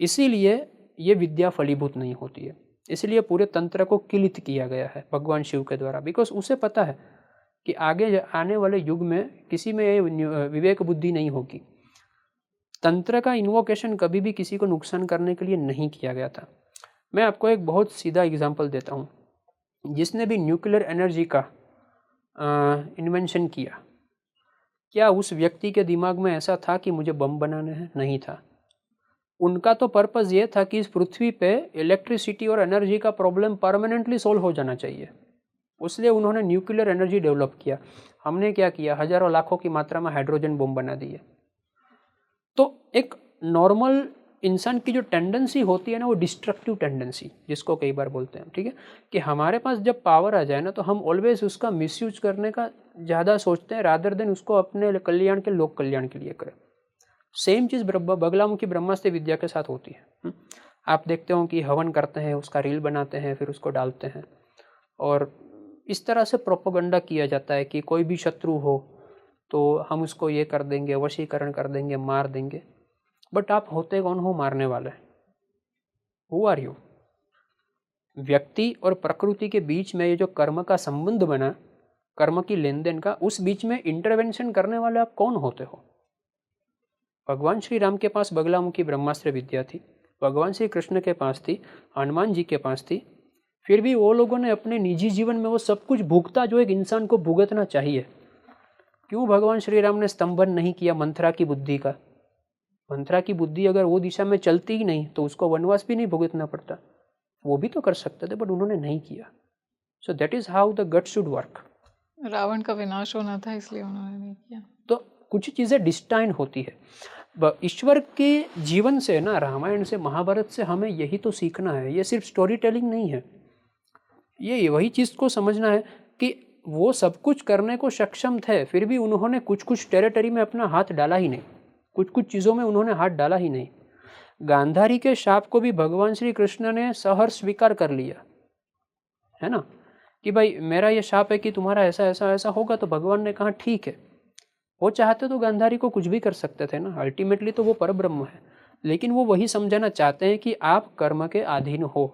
इसीलिए ये विद्या फलीभूत नहीं होती है। इसलिए पूरे तंत्र को किलित किया गया है भगवान शिव के द्वारा, बिकॉज उसे पता है कि आगे आने वाले युग में किसी में ये विवेक बुद्धि नहीं होगी। तंत्र का इन्वोकेशन कभी भी किसी को नुकसान करने के लिए नहीं किया गया था। मैं आपको एक बहुत सीधा एग्जांपल देता हूँ। जिसने भी न्यूक्लियर एनर्जी का इन्वेंशन किया, क्या उस व्यक्ति के दिमाग में ऐसा था कि मुझे बम बनाने हैं? नहीं था। उनका तो पर्पज़ ये था कि इस पृथ्वी पे इलेक्ट्रिसिटी और एनर्जी का प्रॉब्लम परमानेंटली सॉल्व हो जाना चाहिए, इसलिए उन्होंने न्यूक्लियर एनर्जी डेवलप किया। हमने क्या किया? हजारों लाखों की मात्रा में हाइड्रोजन बम बना दिए। तो एक नॉर्मल इंसान की जो टेंडेंसी होती है ना, वो डिस्ट्रक्टिव टेंडेंसी जिसको कई बार बोलते हैं, ठीक है, कि हमारे पास जब पावर आ जाए ना तो हम ऑलवेज उसका मिसयूज करने का ज़्यादा सोचते हैं रादर देन उसको अपने कल्याण के, लोक कल्याण के लिए करें। सेम चीज़ बगलामुखी ब्रह्मास्त्र विद्या के साथ होती है। आप देखते हो कि हवन करते हैं, उसका रील बनाते हैं, फिर उसको डालते हैं और इस तरह से प्रोपेगेंडा किया जाता है कि कोई भी शत्रु हो तो हम उसको ये कर देंगे, वशीकरण कर देंगे, मार देंगे। बट आप होते कौन हो मारने वाले? Who are you? व्यक्ति और प्रकृति के बीच में ये जो कर्म का संबंध बना, कर्म की लेन देन का, उस बीच में इंटरवेंशन करने वाले आप कौन होते हो? भगवान श्री राम के पास बगलामुखी ब्रह्मास्त्र विद्या थी, भगवान श्री कृष्ण के पास थी, हनुमान जी के पास थी, फिर भी वो लोगों ने अपने निजी जीवन में वो सब कुछ भुगता जो एक इंसान को भुगतना चाहिए। क्यों भगवान श्री राम ने स्तंभन नहीं किया मंथरा की बुद्धि का? मंथरा की बुद्धि अगर वो दिशा में चलती ही नहीं तो उसको वनवास भी नहीं भुगतना पड़ता। वो भी तो कर सकते थे, बट उन्होंने नहीं किया। So that is how the gut should work. Ravana का विनाश होना था इसलिए उन्होंने नहीं किया। तो कुछ चीज़ें डिस्टाइन होती है ईश्वर के जीवन से ना, रामायण से, महाभारत से हमें यही तो सीखना है। ये सिर्फ स्टोरी टेलिंग नहीं है, ये वही चीज़ को समझना है कि वो सब कुछ करने को सक्षम थे, फिर भी उन्होंने कुछ कुछ टेरिटरी में अपना हाथ डाला ही नहीं, कुछ कुछ चीज़ों में उन्होंने हाथ डाला ही नहीं। गांधारी के शाप को भी भगवान श्री कृष्ण ने सहर्ष स्वीकार कर लिया, है ना, कि भाई मेरा ये शाप है कि तुम्हारा ऐसा ऐसा ऐसा होगा। तो भगवान ने कहा ठीक है। वो चाहते तो गांधारी को कुछ भी कर सकते थे ना, अल्टीमेटली तो वो परब्रह्म है, लेकिन वो वही समझाना चाहते हैं कि आप कर्म के अधीन हो।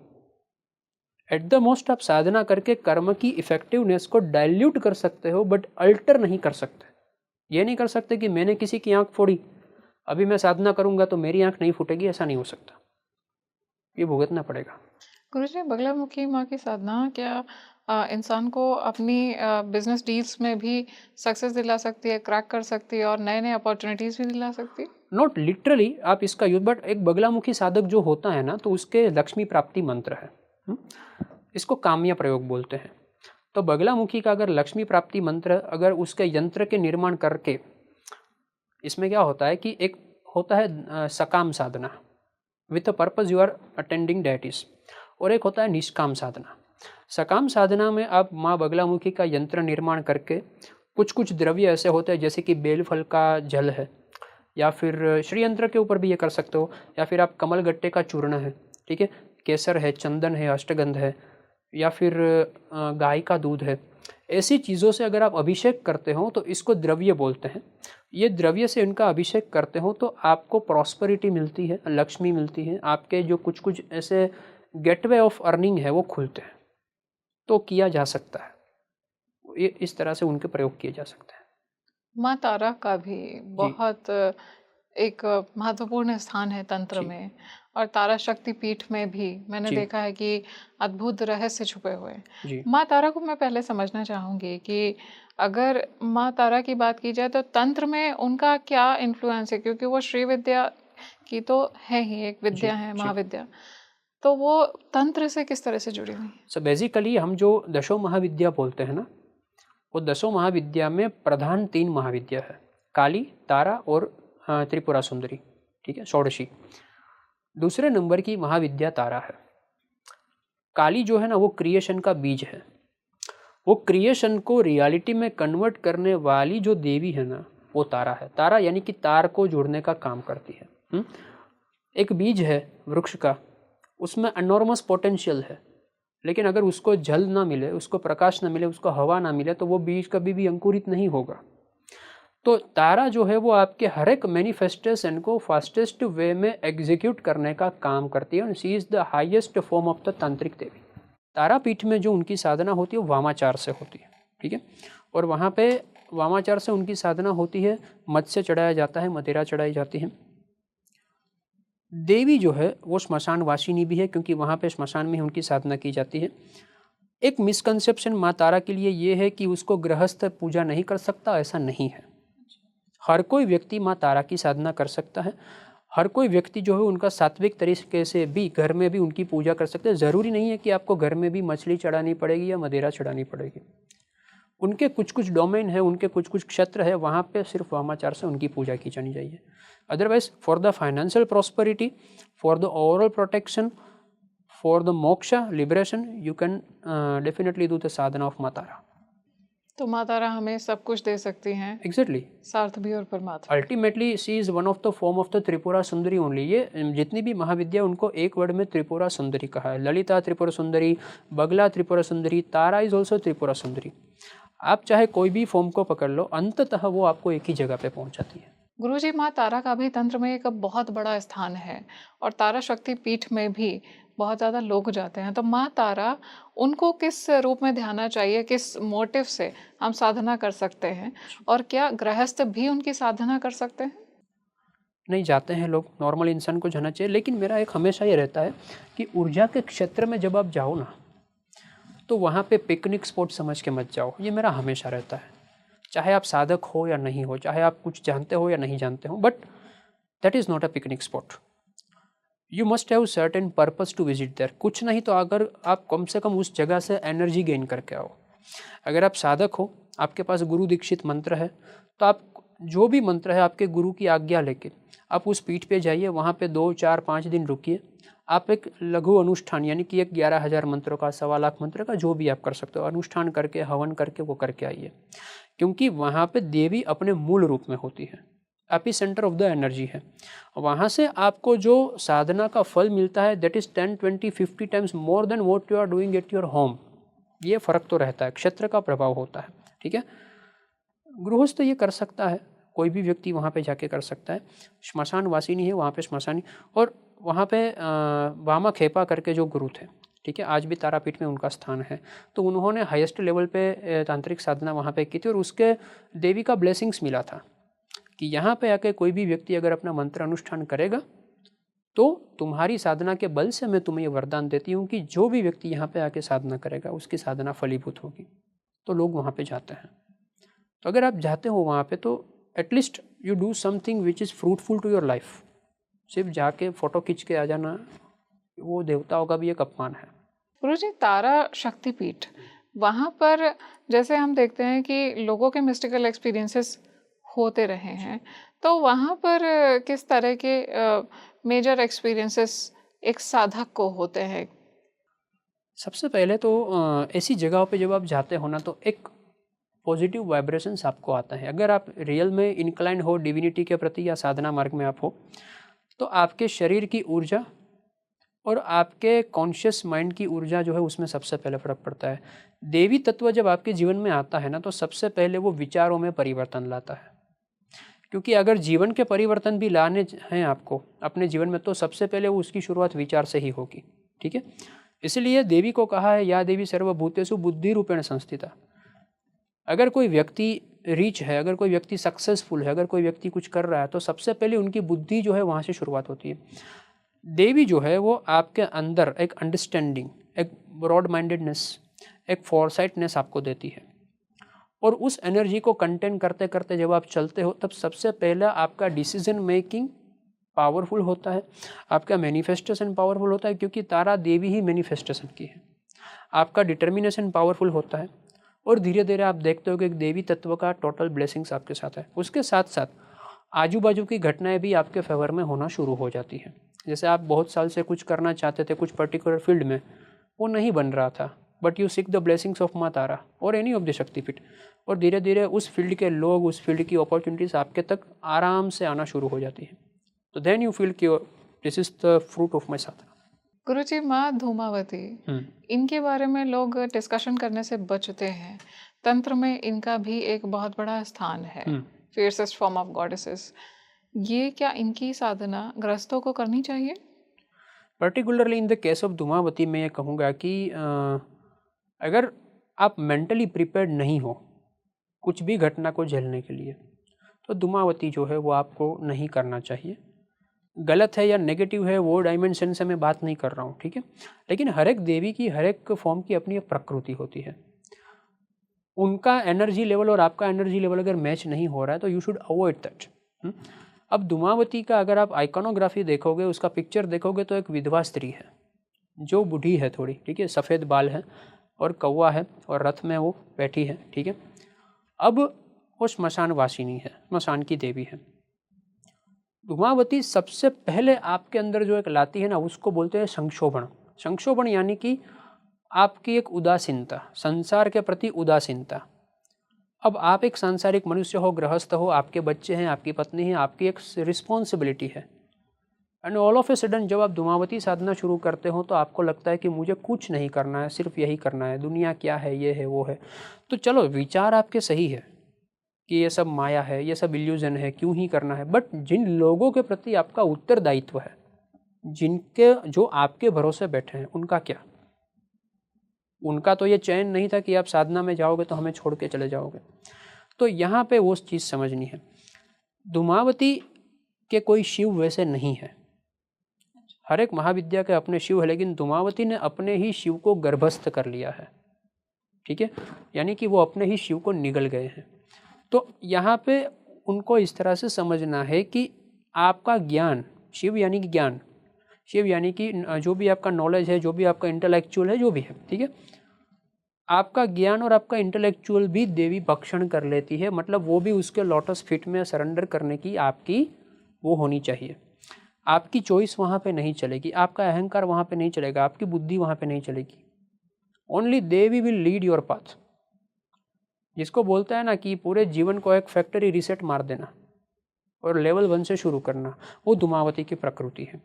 एट द मोस्ट आप साधना करके कर्म की इफेक्टिवनेस को डाइल्यूट कर सकते हो, बट अल्टर नहीं कर सकते। ये नहीं कर सकते कि मैंने किसी की आंख फोड़ी, अभी मैं साधना करूंगा तो मेरी आंख नहीं फूटेगी, ऐसा नहीं हो सकता, ये भुगतना पड़ेगा। गुरुजी, बगलामुखी माँ की साधना क्या इंसान को अपनी बिजनेस डील्स में भी सक्सेस दिला सकती है, क्रैक कर सकती है और नए नए अपॉर्चुनिटीज भी दिला सकती है? नॉट लिटरली आप इसका यूज, बट एक बगलामुखी साधक जो होता है ना, तो उसके लक्ष्मी प्राप्ति मंत्र है। इसको काम्य प्रयोग बोलते हैं। तो बगलामुखी का अगर लक्ष्मी प्राप्ति मंत्र, अगर उसके यंत्र के निर्माण करके, इसमें क्या होता है कि एक होता है सकाम साधना with a purpose you are attending deities, और एक होता है निष्काम साधना। सकाम साधना में आप माँ बगलामुखी का यंत्र निर्माण करके, कुछ कुछ द्रव्य ऐसे होते हैं जैसे कि बेल फल का जल है, या फिर श्रीयंत्र के ऊपर भी ये कर सकते हो, या फिर आप कमल गट्टे का चूर्ण है, ठीक है, केसर है, चंदन है, अष्टगंध है, या फिर गाय का दूध है, ऐसी चीज़ों से अगर आप अभिषेक करते हो तो इसको द्रव्य बोलते हैं। ये द्रव्य से इनका अभिषेक करते हो तो आपको प्रॉस्पेरिटी मिलती है, लक्ष्मी मिलती है, आपके जो कुछ कुछ ऐसे गेटवे ऑफ अर्निंग है वो खुलते हैं। तो किया जा सकता है, ये इस तरह से उनके प्रयोग किए जा सकते हैं। माँ तारा का भी बहुत एक महत्वपूर्ण स्थान है तंत्र जी। में, और तारा शक्ति पीठ में भी मैंने जी। देखा है कि अद्भुत रहस्य छुपे हुए हैं। जी। माँ तारा को मैं पहले समझना चाहूंगी कि अगर माँ तारा की बात की जाए तो तंत्र में उनका क्या इन्फ्लुएंस है, क्योंकि वो श्री विद्या की तो है ही, एक विद्या है, जी। महाविद्या, तो वो तंत्र से किस तरह से जुड़ी हुई? सो बेसिकली हम जो दशों महाविद्या बोलते हैं ना, वो दशों महाविद्या में प्रधान 3 महाविद्या है, काली, तारा और त्रिपुरा सुंदरी, ठीक है, षोडशी। दूसरे नंबर की महाविद्या तारा है। काली जो है ना, वो क्रिएशन का बीज है, वो क्रिएशन को रियलिटी में कन्वर्ट करने वाली जो देवी है ना, वो तारा है। तारा यानी कि तार को जोड़ने का काम करती है। एक बीज है वृक्ष का, उसमें एनॉर्मस पोटेंशियल है, लेकिन अगर उसको जल ना मिले, उसको प्रकाश ना मिले, उसको हवा ना मिले, तो वो बीज कभी भी अंकुरित नहीं होगा। तो तारा जो है वो आपके हर एक मैनिफेस्टेशन को फास्टेस्ट वे में एग्जीक्यूट करने का काम करती है। She is the highest form of the तांत्रिक देवी। तारापीठ में जो उनकी साधना होती है वो वामाचार से होती है, ठीक है, और वहाँ पे वामाचार से उनकी साधना होती है। मत्स्य चढ़ाया जाता है, मदिरा चढ़ाई जाती है, देवी जो है वो श्मशान वासिनी भी है, क्योंकि वहाँ पे श्मशान में ही उनकी साधना की जाती है। एक मिसकंसेप्शन माँ तारा के लिए ये है कि उसको गृहस्थ पूजा नहीं कर सकता, ऐसा नहीं है। हर कोई व्यक्ति माँ तारा की साधना कर सकता है। हर कोई व्यक्ति जो है उनका सात्विक तरीके से भी घर में भी उनकी पूजा कर सकते हैं। ज़रूरी नहीं है कि आपको घर में भी मछली चढ़ानी पड़ेगी या मदिरा चढ़ानी पड़ेगी। उनके कुछ कुछ डोमेन है, उनके कुछ कुछ क्षेत्र है, वहाँ पे सिर्फ वामाचार से उनकी पूजा की जानी चाहिए। Otherwise for the financial prosperity, for the overall protection, for the moksha liberation, you can definitely do the Sadhana of माँ तारा। तो माँ तारा हमें सब कुछ दे सकती हैं, एग्जैक्टली। सार्थ भी और परमात्मा। Ultimately she is one of the form of the Tripura Sundari only. ये जितनी भी महाविद्या उनको एक वर्ड में त्रिपुरा सुंदरी कहा है। ललिता त्रिपुरा सुंदरी, बगला त्रिपुरा सुंदरी, तारा इज ऑल्सो त्रिपुरा सुंदरी। आप चाहे कोई भी फॉर्म को पकड़ लो, अंततः वो आपको एक ही जगह पे पहुंचाती है। गुरुजी, माँ तारा का भी तंत्र में एक बहुत बड़ा स्थान है और तारा शक्ति पीठ में भी बहुत ज़्यादा लोग जाते हैं। तो माँ तारा, उनको किस रूप में ध्याना चाहिए, किस मोटिव से हम साधना कर सकते हैं, और क्या गृहस्थ भी उनकी साधना कर सकते हैं? नहीं जाते हैं लोग, नॉर्मल इंसान को जाना चाहिए। लेकिन मेरा एक हमेशा ये रहता है कि ऊर्जा के क्षेत्र में जब आप जाओ ना, तो वहाँ पे पिकनिक स्पॉट समझ के मत जाओ। ये मेरा हमेशा रहता है, चाहे आप साधक हो या नहीं हो, चाहे आप कुछ जानते हो या नहीं जानते हो, but that is not a picnic spot. You must have certain purpose to visit there. कुछ नहीं तो अगर आप कम से कम उस जगह से एनर्जी गेन करके आओ। अगर आप साधक हो, आपके पास गुरु दीक्षित मंत्र है, तो आप जो भी मंत्र है आपके गुरु की आज्ञा लेके आप उस पीठ पे जाइए, वहाँ पे 2, 4, 5 दिन रुकिए। आप एक लघु अनुष्ठान, यानी कि एक 11,000 मंत्रों का, 1.25 मंत्र का, जो भी आप कर सकते हो, अनुष्ठान करके, हवन करके वो करके आइए। क्योंकि वहाँ पे देवी अपने मूल रूप में होती है, AP centre of the energy है। वहाँ से आपको जो साधना का फल मिलता है, that is 10, 20, 50 times more than what you are doing at your home. ये फ़र्क तो रहता है, क्षेत्र का प्रभाव होता है। ठीक है, गृहस्थ ये कर सकता है, कोई भी व्यक्ति वहाँ पे जाके कर सकता है। श्मशान वासिनी है, वहाँ पे श्मशानी, और वहाँ पे वामा खेपा करके जो गुरु थे, ठीक है, आज भी तारापीठ में उनका स्थान है। तो उन्होंने हाईएस्ट लेवल पे तांत्रिक साधना वहाँ पे की थी, और उसके देवी का ब्लेसिंग्स मिला था कि यहाँ पे आके कोई भी व्यक्ति अगर अपना मंत्र अनुष्ठान करेगा, तो तुम्हारी साधना के बल से मैं तुम्हें ये वरदान देती हूँ कि जो भी व्यक्ति यहाँ पे आके साधना करेगा उसकी साधना फलीभूत होगी। तो लोग वहाँ पे जाते हैं। तो अगर आप जाते हो वहाँ पे, तो at least you do something which is fruitful to your life. सिर्फ जाके फ़ोटो खींच के आ जाना, वो देवताओं का भी एक अपमान है। गुरुजी, तारा शक्तिपीठ, वहाँ पर जैसे हम देखते हैं कि लोगों के मिस्टिकल एक्सपीरियंसेस होते रहे हैं, तो वहाँ पर किस तरह के मेजर एक्सपीरियंसेस एक साधक को होते हैं? सबसे पहले तो ऐसी जगहों पे जब आप जाते हो ना, तो एक पॉजिटिव वाइब्रेशंस आपको आता है। अगर आप रियल में इंक्लाइन हो डिविनिटी के प्रति या साधना मार्ग में आप हो, तो आपके शरीर की ऊर्जा और आपके कॉन्शियस माइंड की ऊर्जा जो है, उसमें सबसे पहले फ़र्क पड़ता है। देवी तत्व जब आपके जीवन में आता है ना, तो सबसे पहले वो विचारों में परिवर्तन लाता है। क्योंकि अगर जीवन के परिवर्तन भी लाने हैं आपको अपने जीवन में, तो सबसे पहले वो उसकी शुरुआत विचार से ही होगी। ठीक है, इसलिए देवी को कहा है, या देवी सर्वभूतेषु बुद्धि रूपेण संस्थिता। अगर कोई व्यक्ति रिच है, अगर कोई व्यक्ति सक्सेसफुल है, अगर कोई व्यक्ति कुछ कर रहा है, तो सबसे पहले उनकी बुद्धि जो है वहाँ से शुरुआत होती है। देवी जो है वो आपके अंदर एक अंडरस्टैंडिंग, एक ब्रॉड माइंडेडनेस, एक फॉरसाइटनेस आपको देती है, और उस एनर्जी को कंटेन करते करते जब आप चलते हो, तब सबसे पहला आपका डिसीजन मेकिंग पावरफुल होता है, आपका मैनिफेस्टेशन पावरफुल होता है, क्योंकि तारा देवी ही मैनिफेस्टेशन की है। आपका डिटर्मिनेशन पावरफुल होता है, और धीरे धीरे आप देखते हो कि एक देवी तत्व का टोटल ब्लेसिंग्स आपके साथ है। उसके साथ साथ आजू बाजू की घटनाएं भी आपके फेवर में होना शुरू हो जाती हैं। जैसे आप बहुत साल से कुछ करना चाहते थे कुछ पर्टिकुलर फील्ड में, वो नहीं बन रहा था, but you seek the blessings of माँ तारा और एनी ऑफ द शक्तिपीठ, और धीरे धीरे उस फील्ड के लोग, उस फील्ड की अपॉर्चुनिटीज़ आपके तक आराम से आना शुरू हो जाती है। तो देन यू फील कि this is the fruit of my sadhana. गुरुजी, माँ धूमावती, इनके बारे में लोग डिस्कशन करने से बचते हैं। तंत्र में इनका भी एक बहुत बड़ा स्थान है, फियर्सेस्ट फॉर्म ऑफ गॉडेसेस। ये क्या इनकी साधना गृहस्थों को करनी चाहिए? Particularly in the case of Dhumavati मैं ये कहूँगा कि अगर आप मेंटली प्रिपेयर्ड नहीं हो कुछ भी घटना को झेलने के लिए, तो धूमावती जो है वो आपको नहीं करना चाहिए। गलत है या नेगेटिव है वो डायमेंशन से मैं बात नहीं कर रहा हूँ, ठीक है। लेकिन हर एक देवी की हर एक फॉर्म की अपनी एक प्रकृति होती है। उनका एनर्जी लेवल और आपका एनर्जी लेवल अगर मैच नहीं हो रहा है तो यू शुड अवॉइड दैट। अब धूमावती का अगर आप आइकॉनोग्राफी देखोगे, उसका पिक्चर देखोगे तो एक विधवा स्त्री है जो बूढ़ी है थोड़ी, ठीक है, सफ़ेद बाल है और कौवा है और रथ में वो बैठी है, ठीक है। अब वो श्मशान वासिनी है, श्मशान की देवी है। धूमावती सबसे पहले आपके अंदर जो एक लाती है ना, उसको बोलते हैं संक्षोभण। संक्षोभण यानी कि आपकी एक उदासीनता, संसार के प्रति उदासीनता। अब आप एक सांसारिक मनुष्य हो, गृहस्थ हो, आपके बच्चे हैं, आपकी पत्नी है, आपकी एक रिस्पॉन्सिबिलिटी है। And all of a sudden जब आप धूमावती साधना शुरू करते हो तो आपको लगता है कि मुझे कुछ नहीं करना है, सिर्फ यही करना है, दुनिया क्या है, ये है, वो है। तो चलो विचार आपके सही है कि ये सब माया है, ये सब इल्यूजन है, क्यों ही करना है। बट जिन लोगों के प्रति आपका उत्तरदायित्व है, जिनके जो आपके भरोसे बैठे हैं, उनका क्या? उनका तो ये चैन नहीं था कि आप साधना में जाओगे तो हमें छोड़ के चले जाओगे। तो यहाँ पे वो चीज़ समझनी है। धूमावती के कोई शिव वैसे नहीं है, हर एक महाविद्या के अपने शिव है, लेकिन धूमावती ने अपने ही शिव को गर्भस्थ कर लिया है, ठीक है, यानी कि वो अपने ही शिव को निगल गए हैं। तो यहाँ पे उनको इस तरह से समझना है कि आपका ज्ञान, शिव यानी कि ज्ञान, शिव यानी कि जो भी आपका नॉलेज है, जो भी आपका इंटेलेक्चुअल है, जो भी है, ठीक है, आपका ज्ञान और आपका इंटेलेक्चुअल भी देवी भक्षण कर लेती है। मतलब वो भी उसके लोटस फीट में सरेंडर करने की आपकी वो होनी चाहिए। आपकी चॉइस वहाँ पे नहीं चलेगी, आपका अहंकार वहाँ पे नहीं चलेगा, आपकी बुद्धि वहाँ पे नहीं चलेगी। Only Devi will lead your path. जिसको बोलता है ना कि पूरे जीवन को एक फैक्ट्री रीसेट मार देना और लेवल 1 से शुरू करना, वो धूमावती की प्रकृति है।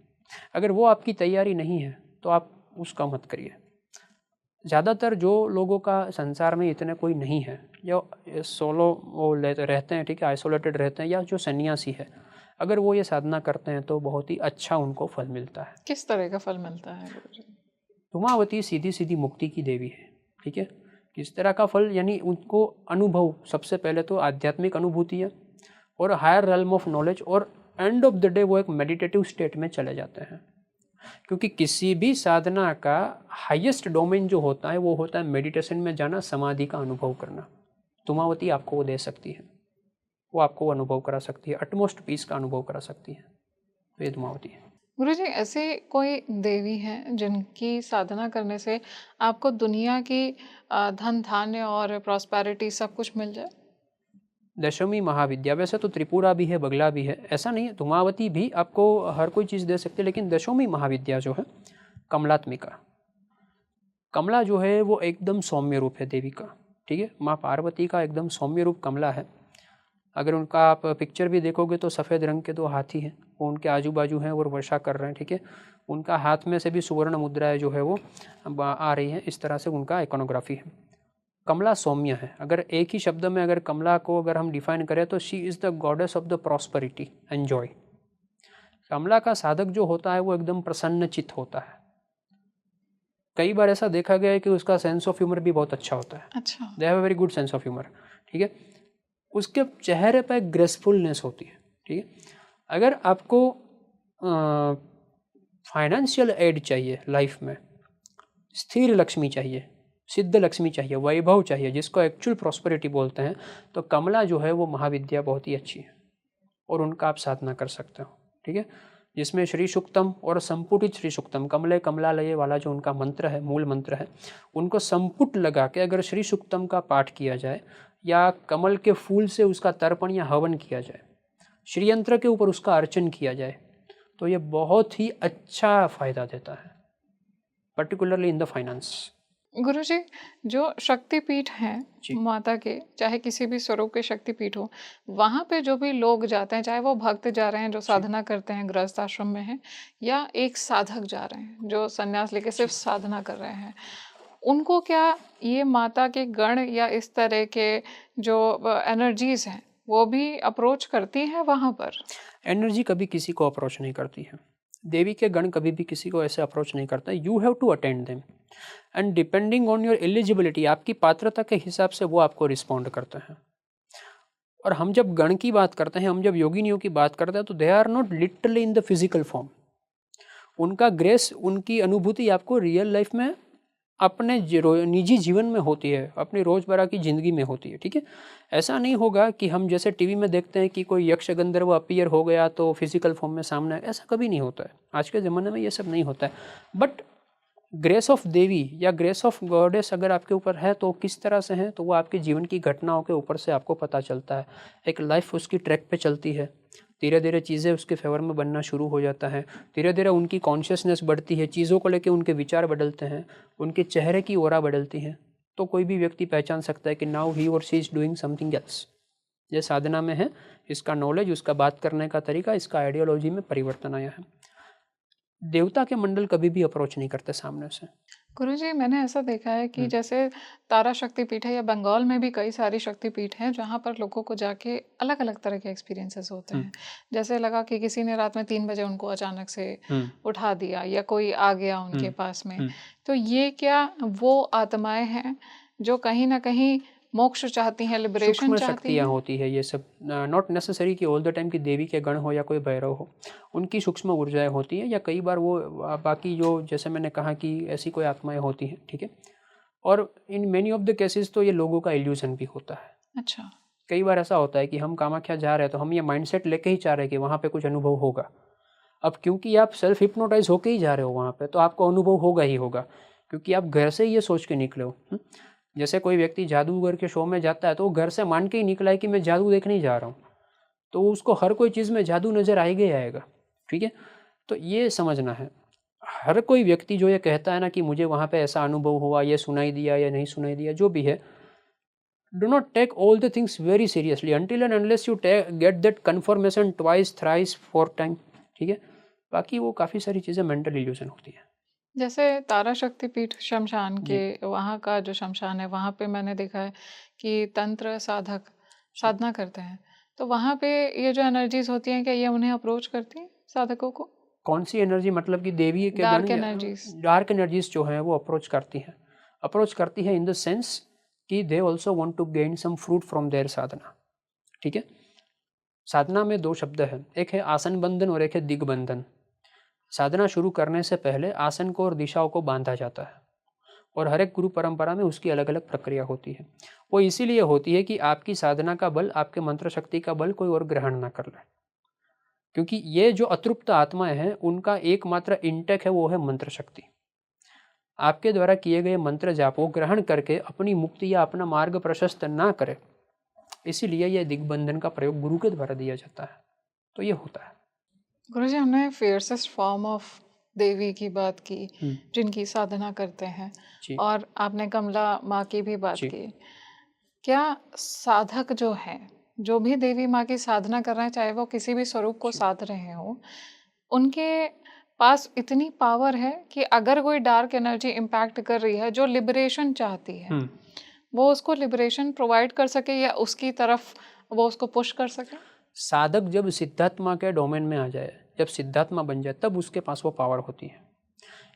अगर वो आपकी तैयारी नहीं है तो आप उसका मत करिए। ज़्यादातर जो लोगों का संसार में इतने कोई नहीं है, जो सोलो वो रहते हैं, ठीक है, आइसोलेटेड रहते हैं, या जो सन्यासी है, अगर वो ये साधना करते हैं तो बहुत ही अच्छा उनको फल मिलता है। किस तरह का फल मिलता है गुरुजी? धूमावती सीधी सीधी मुक्ति की देवी है, ठीक है। किस तरह का फल, यानी उनको अनुभव, सबसे पहले तो आध्यात्मिक अनुभूति है और हायर रेल्म ऑफ नॉलेज, और एंड ऑफ द डे वो एक मेडिटेटिव स्टेट में चले जाते हैं। क्योंकि किसी भी साधना का हाईएस्ट डोमेन जो होता है वो होता है मेडिटेशन में जाना, समाधि का अनुभव करना। धूमावती आपको वो दे सकती है, वो आपको वो अनुभव करा सकती है, अटमोस्ट पीस का अनुभव करा सकती है। तो ये धूमावती है। गुरुजी, ऐसे कोई देवी हैं जिनकी साधना करने से आपको दुनिया की धन धान्य और प्रॉस्पेरिटी सब कुछ मिल जाए? दशमी महाविद्या, वैसे तो त्रिपुरा भी है, बगला भी है, ऐसा नहीं है, धूमावती भी आपको हर कोई चीज़ दे सकती है। लेकिन दशमी महाविद्या जो है, कमलात्मिका, कमला जो है वो एकदम सौम्य रूप है देवी का, ठीक है। माँ पार्वती का एकदम सौम्य रूप कमला है। अगर उनका आप पिक्चर भी देखोगे तो सफ़ेद रंग के 2 हाथी हैं, वो उनके आजू बाजू हैं और वर्षा कर रहे हैं, ठीक है। उनका हाथ में से भी सुवर्ण मुद्राएं जो है वो आ रही हैं, इस तरह से उनका आइकॉनोग्राफी है। कमला सौम्य है। अगर एक ही शब्द में अगर कमला को अगर हम डिफाइन करें तो she is the goddess of the prosperity and joy. Kamala का साधक जो होता है वो एकदम प्रसन्नचित्त होता है। कई बार ऐसा देखा गया है कि उसका सेंस ऑफ ह्यूमर भी बहुत अच्छा होता है। अच्छा। They have a very good sense of humour, ठीक है। उसके चेहरे पर ग्रेसफुलनेस होती है, ठीक है। अगर आपको फाइनेंशियल एड चाहिए लाइफ में, स्थिर लक्ष्मी चाहिए, सिद्ध लक्ष्मी चाहिए, वैभव चाहिए, जिसको एक्चुअल प्रॉस्पेरिटी बोलते हैं, तो कमला जो है वो महाविद्या बहुत ही अच्छी है और उनका आप साधना कर सकते हो, ठीक है। जिसमें श्री सूक्तम और संपुटित श्री सूक्तम, कमले कमलालये वाला जो उनका मंत्र है, मूल मंत्र है, उनको संपुट लगा के अगर श्री सूक्तम का पाठ किया जाए या कमल के फूल से उसका तर्पण या हवन किया जाए, श्रीयंत्र के ऊपर उसका अर्चन किया जाए, तो ये बहुत ही अच्छा फायदा देता है, पर्टिकुलरली इन द फाइनेंस। गुरुजी, जो शक्तिपीठ हैं जी। माता के, चाहे किसी भी स्वरूप के शक्तिपीठ हो, वहाँ पे जो भी लोग जाते हैं, चाहे वो भक्त जा रहे हैं जो साधना करते हैं, गृहस्थ आश्रम में हैं, या एक साधक जा रहे हैं जो संन्यास लेके सिर्फ साधना कर रहे हैं, उनको क्या ये माता के गण या इस तरह के जो एनर्जीज हैं वो भी अप्रोच करती हैं वहाँ पर? एनर्जी कभी किसी को अप्रोच नहीं करती है, देवी के गण कभी भी किसी को ऐसे अप्रोच नहीं करता। You have to attend them and depending on your eligibility, आपकी पात्रता के हिसाब से वो आपको रिस्पॉन्ड करते हैं। और हम जब गण की बात करते हैं, हम जब योगिनियों की बात करते हैं, तो they are not literally in the physical form. उनका ग्रेस, उनकी अनुभूति आपको रियल लाइफ में अपने निजी जीवन में होती है, अपनी रोज़मर्रा की ज़िंदगी में होती है। ठीक है, ऐसा नहीं होगा कि हम जैसे टीवी में देखते हैं कि कोई यक्ष गंधर्व अपीयर हो गया तो फिजिकल फॉर्म में सामने, ऐसा कभी नहीं होता है। आज के ज़माने में ये सब नहीं होता है। बट ग्रेस ऑफ देवी या ग्रेस ऑफ गॉडेस अगर आपके ऊपर है तो किस तरह से है, तो वो आपके जीवन की घटनाओं के ऊपर से आपको पता चलता है। एक लाइफ उसकी ट्रैक पे चलती है, धीरे धीरे चीज़ें उसके फेवर में बनना शुरू हो जाता है, धीरे धीरे उनकी कॉन्शियसनेस बढ़ती है, चीज़ों को लेके उनके विचार बदलते हैं, उनके चेहरे की ओरा बदलती है, तो कोई भी व्यक्ति पहचान सकता है कि नाउ ही और she is doing something else. ये साधना में है, इसका नॉलेज, उसका बात करने का तरीका, इसका आइडियोलॉजी में परिवर्तन आया है। देवता के मंडल कभी भी अप्रोच नहीं करते सामने से। गुरुजी, मैंने ऐसा देखा है कि जैसे तारा शक्तिपीठ है या बंगाल में भी कई सारी शक्तिपीठ हैं जहाँ पर लोगों को जाके अलग अलग तरह के एक्सपीरियंसेस होते हैं। जैसे लगा कि किसी ने रात में 3 बजे उनको अचानक से उठा दिया या कोई आ गया उनके पास में। तो ये क्या वो आत्माएं हैं जो कहीं ना कहीं मोक्ष चाहती हैं, लिबरेशन सूक्ष्म चाहती शक्तियाँ हैं? होती है ये सब, नॉट नेसेसरी कि ऑल द टाइम कि देवी के गण हो या कोई भैरव हो। उनकी सूक्ष्म ऊर्जाएं होती है, या कई बार वो बाकी जो जैसे मैंने कहा कि ऐसी कोई आत्माएं होती हैं। ठीक है, और in many of the cases तो ये लोगों का इल्यूजन भी होता है। अच्छा। कई बार ऐसा होता है कि हम कामाख्या जा रहे हैं तो हम ये माइंडसेट लेके ही चाह रहे हैं कि वहाँ पे कुछ अनुभव होगा। अब क्योंकि आप सेल्फ हिप्नोटाइज होके ही जा रहे हो वहाँ पे, तो आपको अनुभव होगा ही होगा, क्योंकि आप घर से ही ये सोच के निकले हो। जैसे कोई व्यक्ति जादूगर के शो में जाता है तो वो घर से मान के ही निकला है कि मैं जादू देखने ही जा रहा हूँ, तो उसको हर कोई चीज़ में जादू नज़र आएगा ही आएगा। ठीक है, तो ये समझना है। हर कोई व्यक्ति जो ये कहता है ना कि मुझे वहाँ पे ऐसा अनुभव हुआ, ये सुनाई दिया या नहीं सुनाई दिया, जो भी है, do not take all the things very seriously until and unless you get that confirmation twice, thrice, 4 time। ठीक है, बाकी वो काफ़ी सारी चीज़ें मेंटल इल्यूजन होती है। जैसे तारा शक्तिपीठ शमशान जी के वहाँ का जो शमशान है वहाँ पे मैंने देखा है कि तंत्र साधक साधना करते हैं, तो वहाँ पे ये जो एनर्जीज होती हैं क्या ये उन्हें अप्रोच करती हैं साधकों को? कौन सी एनर्जी, मतलब कि देवी के गण डार्क या एनर्जीज। डार्क एनर्जीज जो हैं वो अप्रोच करती है इन द सेंस कि they also want to gain some fruit from their sadhana. ठीक है, साधना में 2 शब्द हैं, एक है आसन बंधन और एक है दिग्बंधन। साधना शुरू करने से पहले आसन को और दिशाओं को बांधा जाता है, और हर एक गुरु परंपरा में उसकी अलग अलग प्रक्रिया होती है। वो इसीलिए होती है कि आपकी साधना का बल, आपके मंत्र शक्ति का बल कोई और ग्रहण ना कर ले, क्योंकि ये जो अतृप्त आत्माएं हैं उनका एकमात्र इंटेक है, वो है मंत्र शक्ति। आपके द्वारा किए गए मंत्र जाप वो ग्रहण करके अपनी मुक्ति या अपना मार्ग प्रशस्त ना करे, इसीलिए यह दिग्बंधन का प्रयोग गुरु के द्वारा दिया जाता है। तो ये होता है। गुरुजी, हमने फियरसेस्ट फॉर्म ऑफ देवी की बात की जिनकी साधना करते हैं, और आपने कमला माँ की भी बात की। क्या साधक जो है, जो भी देवी माँ की साधना कर रहे हैं, चाहे वो किसी भी स्वरूप को साध रहे हो, उनके पास इतनी पावर है कि अगर कोई डार्क एनर्जी इम्पैक्ट कर रही है जो लिबरेशन चाहती है, वो उसको लिबरेशन प्रोवाइड कर सके या उसकी तरफ वो उसको पुश कर सके? साधक जब सिद्धात्मा के डोमेन में आ जाए, जब सिद्धात्मा बन जाए, तब उसके पास वो पावर होती है।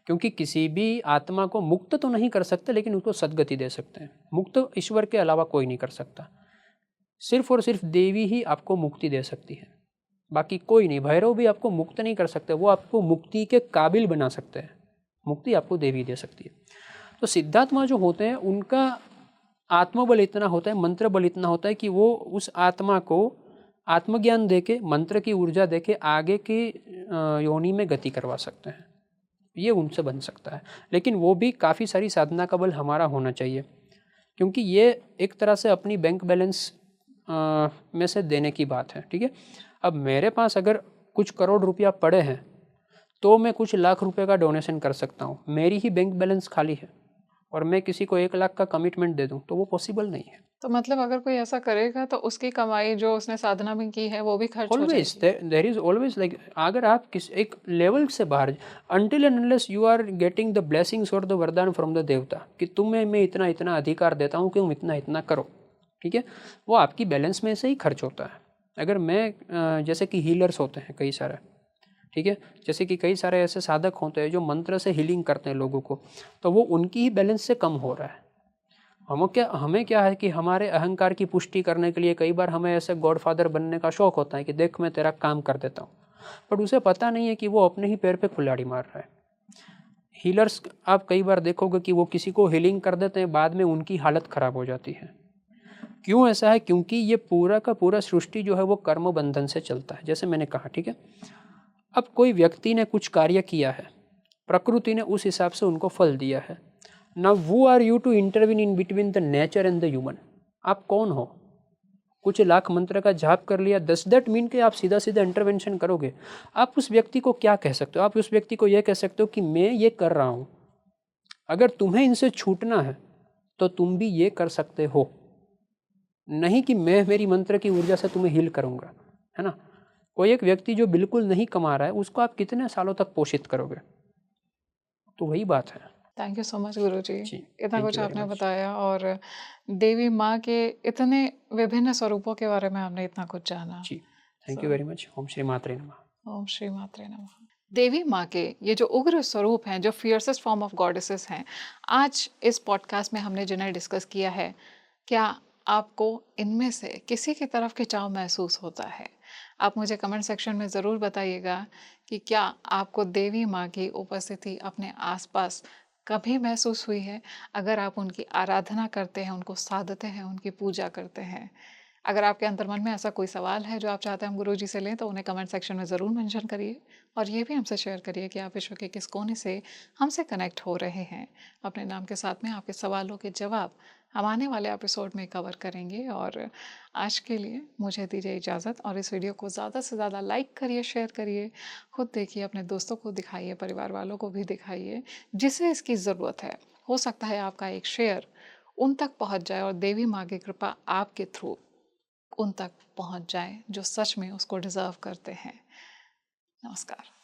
क्योंकि किसी भी आत्मा को मुक्त तो नहीं कर सकते, लेकिन उसको सद्गति दे सकते हैं। मुक्त ईश्वर के अलावा कोई नहीं कर सकता, सिर्फ और सिर्फ देवी ही आपको मुक्ति दे सकती है, बाकी कोई नहीं। भैरव भी आपको मुक्त नहीं कर सकते, वो आपको मुक्ति के काबिल बना सकते हैं। मुक्ति आपको देवी दे सकती है। तो सिद्धात्मा जो होते हैं उनका आत्मबल इतना होता है, मंत्र बल इतना होता है कि वो उस आत्मा को आत्मज्ञान देके, मंत्र की ऊर्जा देके आगे की योनि में गति करवा सकते हैं। ये उनसे बन सकता है, लेकिन वो भी काफ़ी सारी साधना का बल हमारा होना चाहिए, क्योंकि ये एक तरह से अपनी बैंक बैलेंस में से देने की बात है। ठीक है, अब मेरे पास अगर कुछ करोड़ रुपया पड़े हैं तो मैं कुछ लाख रुपए का डोनेशन कर सकता हूँ। मेरी ही बैंक बैलेंस खाली है और मैं किसी को 1 लाख का कमिटमेंट दे दूँ तो वो पॉसिबल नहीं है। तो मतलब अगर कोई ऐसा करेगा तो उसकी कमाई जो उसने साधना में की है वो भी खर्च हो ऑलवेज जाएगी। देयर इज ऑलवेज लाइक, अगर आप किस एक लेवल से बाहर, until and unless you are getting the blessings और the vardan from the devta कि तुम्हें मैं इतना इतना अधिकार देता हूँ कि तुम इतना इतना करो, ठीक है, वो आपकी बैलेंस में से ही खर्च होता है। अगर मैं जैसे कि हीलर्स होते हैं कई सारे, ठीक है, जैसे कि कई सारे ऐसे साधक होते हैं जो मंत्र से हीलिंग करते हैं लोगों को, तो वो उनकी ही बैलेंस से कम हो रहा है। हमें क्या है कि हमारे अहंकार की पुष्टि करने के लिए कई बार हमें ऐसे गॉडफादर बनने का शौक होता है कि देख मैं तेरा काम कर देता हूँ, बट उसे पता नहीं है कि वो अपने ही पैर पे कुल्हाड़ी मार रहा है। हीलर्स आप कई बार देखोगे कि वो किसी को हीलिंग कर देते हैं, बाद में उनकी हालत खराब हो जाती है। क्यों ऐसा है? क्योंकि ये पूरा का पूरा सृष्टि जो है वो कर्म बंधन से चलता है, जैसे मैंने कहा, ठीक है। अब कोई व्यक्ति ने कुछ कार्य किया है, प्रकृति ने उस हिसाब से उनको फल दिया है। Now who are you to intervene in between the nature and the human? आप कौन हो? कुछ लाख मंत्र का जाप कर लिया, डज दैट मीन कि आप सीधा सीधा इंटरवेंशन करोगे? आप उस व्यक्ति को क्या कह सकते हो? आप उस व्यक्ति को यह कह सकते हो कि मैं ये कर रहा हूँ, अगर तुम्हें इनसे छूटना है तो तुम भी ये कर सकते हो, नहीं कि मैं मेरी मंत्र की ऊर्जा से तुम्हें हील करूँगा, है ना। कोई एक व्यक्ति जो बिल्कुल नहीं कमा रहा है, उसको आप कितने सालों तक पोषित करोगे? तो वही बात है। थैंक यू सो मच गुरुजी। जी, इतना थैंक कुछ यू वेरी आपने मच। बताया और देवी माँ के इतने विभिन्न स्वरूपों के बारे में हमने इतना कुछ जाना। जी, thank you so very much. ओम श्री मात्रे नमः। ओम श्री मात्रे नमः। देवी माँ के ये जो उग्र स्वरूप हैं, जो फियर्सेस्ट फॉर्म ऑफ गॉडेसेस हैं, आज इस पॉडकास्ट में हमने जिन्हें डिस्कस किया है, क्या आपको इनमें से किसी की तरफ खिंचाव महसूस होता है? आप मुझे कमेंट सेक्शन में ज़रूर बताइएगा कि क्या आपको देवी माँ की उपस्थिति अपने आसपास कभी महसूस हुई है? अगर आप उनकी आराधना करते हैं, उनको साधते हैं, उनकी पूजा करते हैं। अगर आपके अंतर्मन में ऐसा कोई सवाल है जो आप चाहते हैं हम गुरुजी से लें, तो उन्हें कमेंट सेक्शन में ज़रूर मेंशन करिए और ये भी हमसे शेयर करिए कि आप विश्व के किस कोने से हमसे कनेक्ट हो रहे हैं। अपने नाम के साथ में आपके सवालों के जवाब हम आने वाले एपिसोड में कवर करेंगे। और आज के लिए मुझे दीजिए इजाज़त और इस वीडियो को ज़्यादा से ज़्यादा लाइक करिए, शेयर करिए, खुद देखिए, अपने दोस्तों को दिखाइए, परिवार वालों को भी दिखाइए जिसे इसकी ज़रूरत है। हो सकता है आपका एक शेयर उन तक पहुंच जाए और देवी माँ की कृपा आपके थ्रू उन तक पहुंच जाए जो सच में उसको डिज़र्व करते हैं। नमस्कार।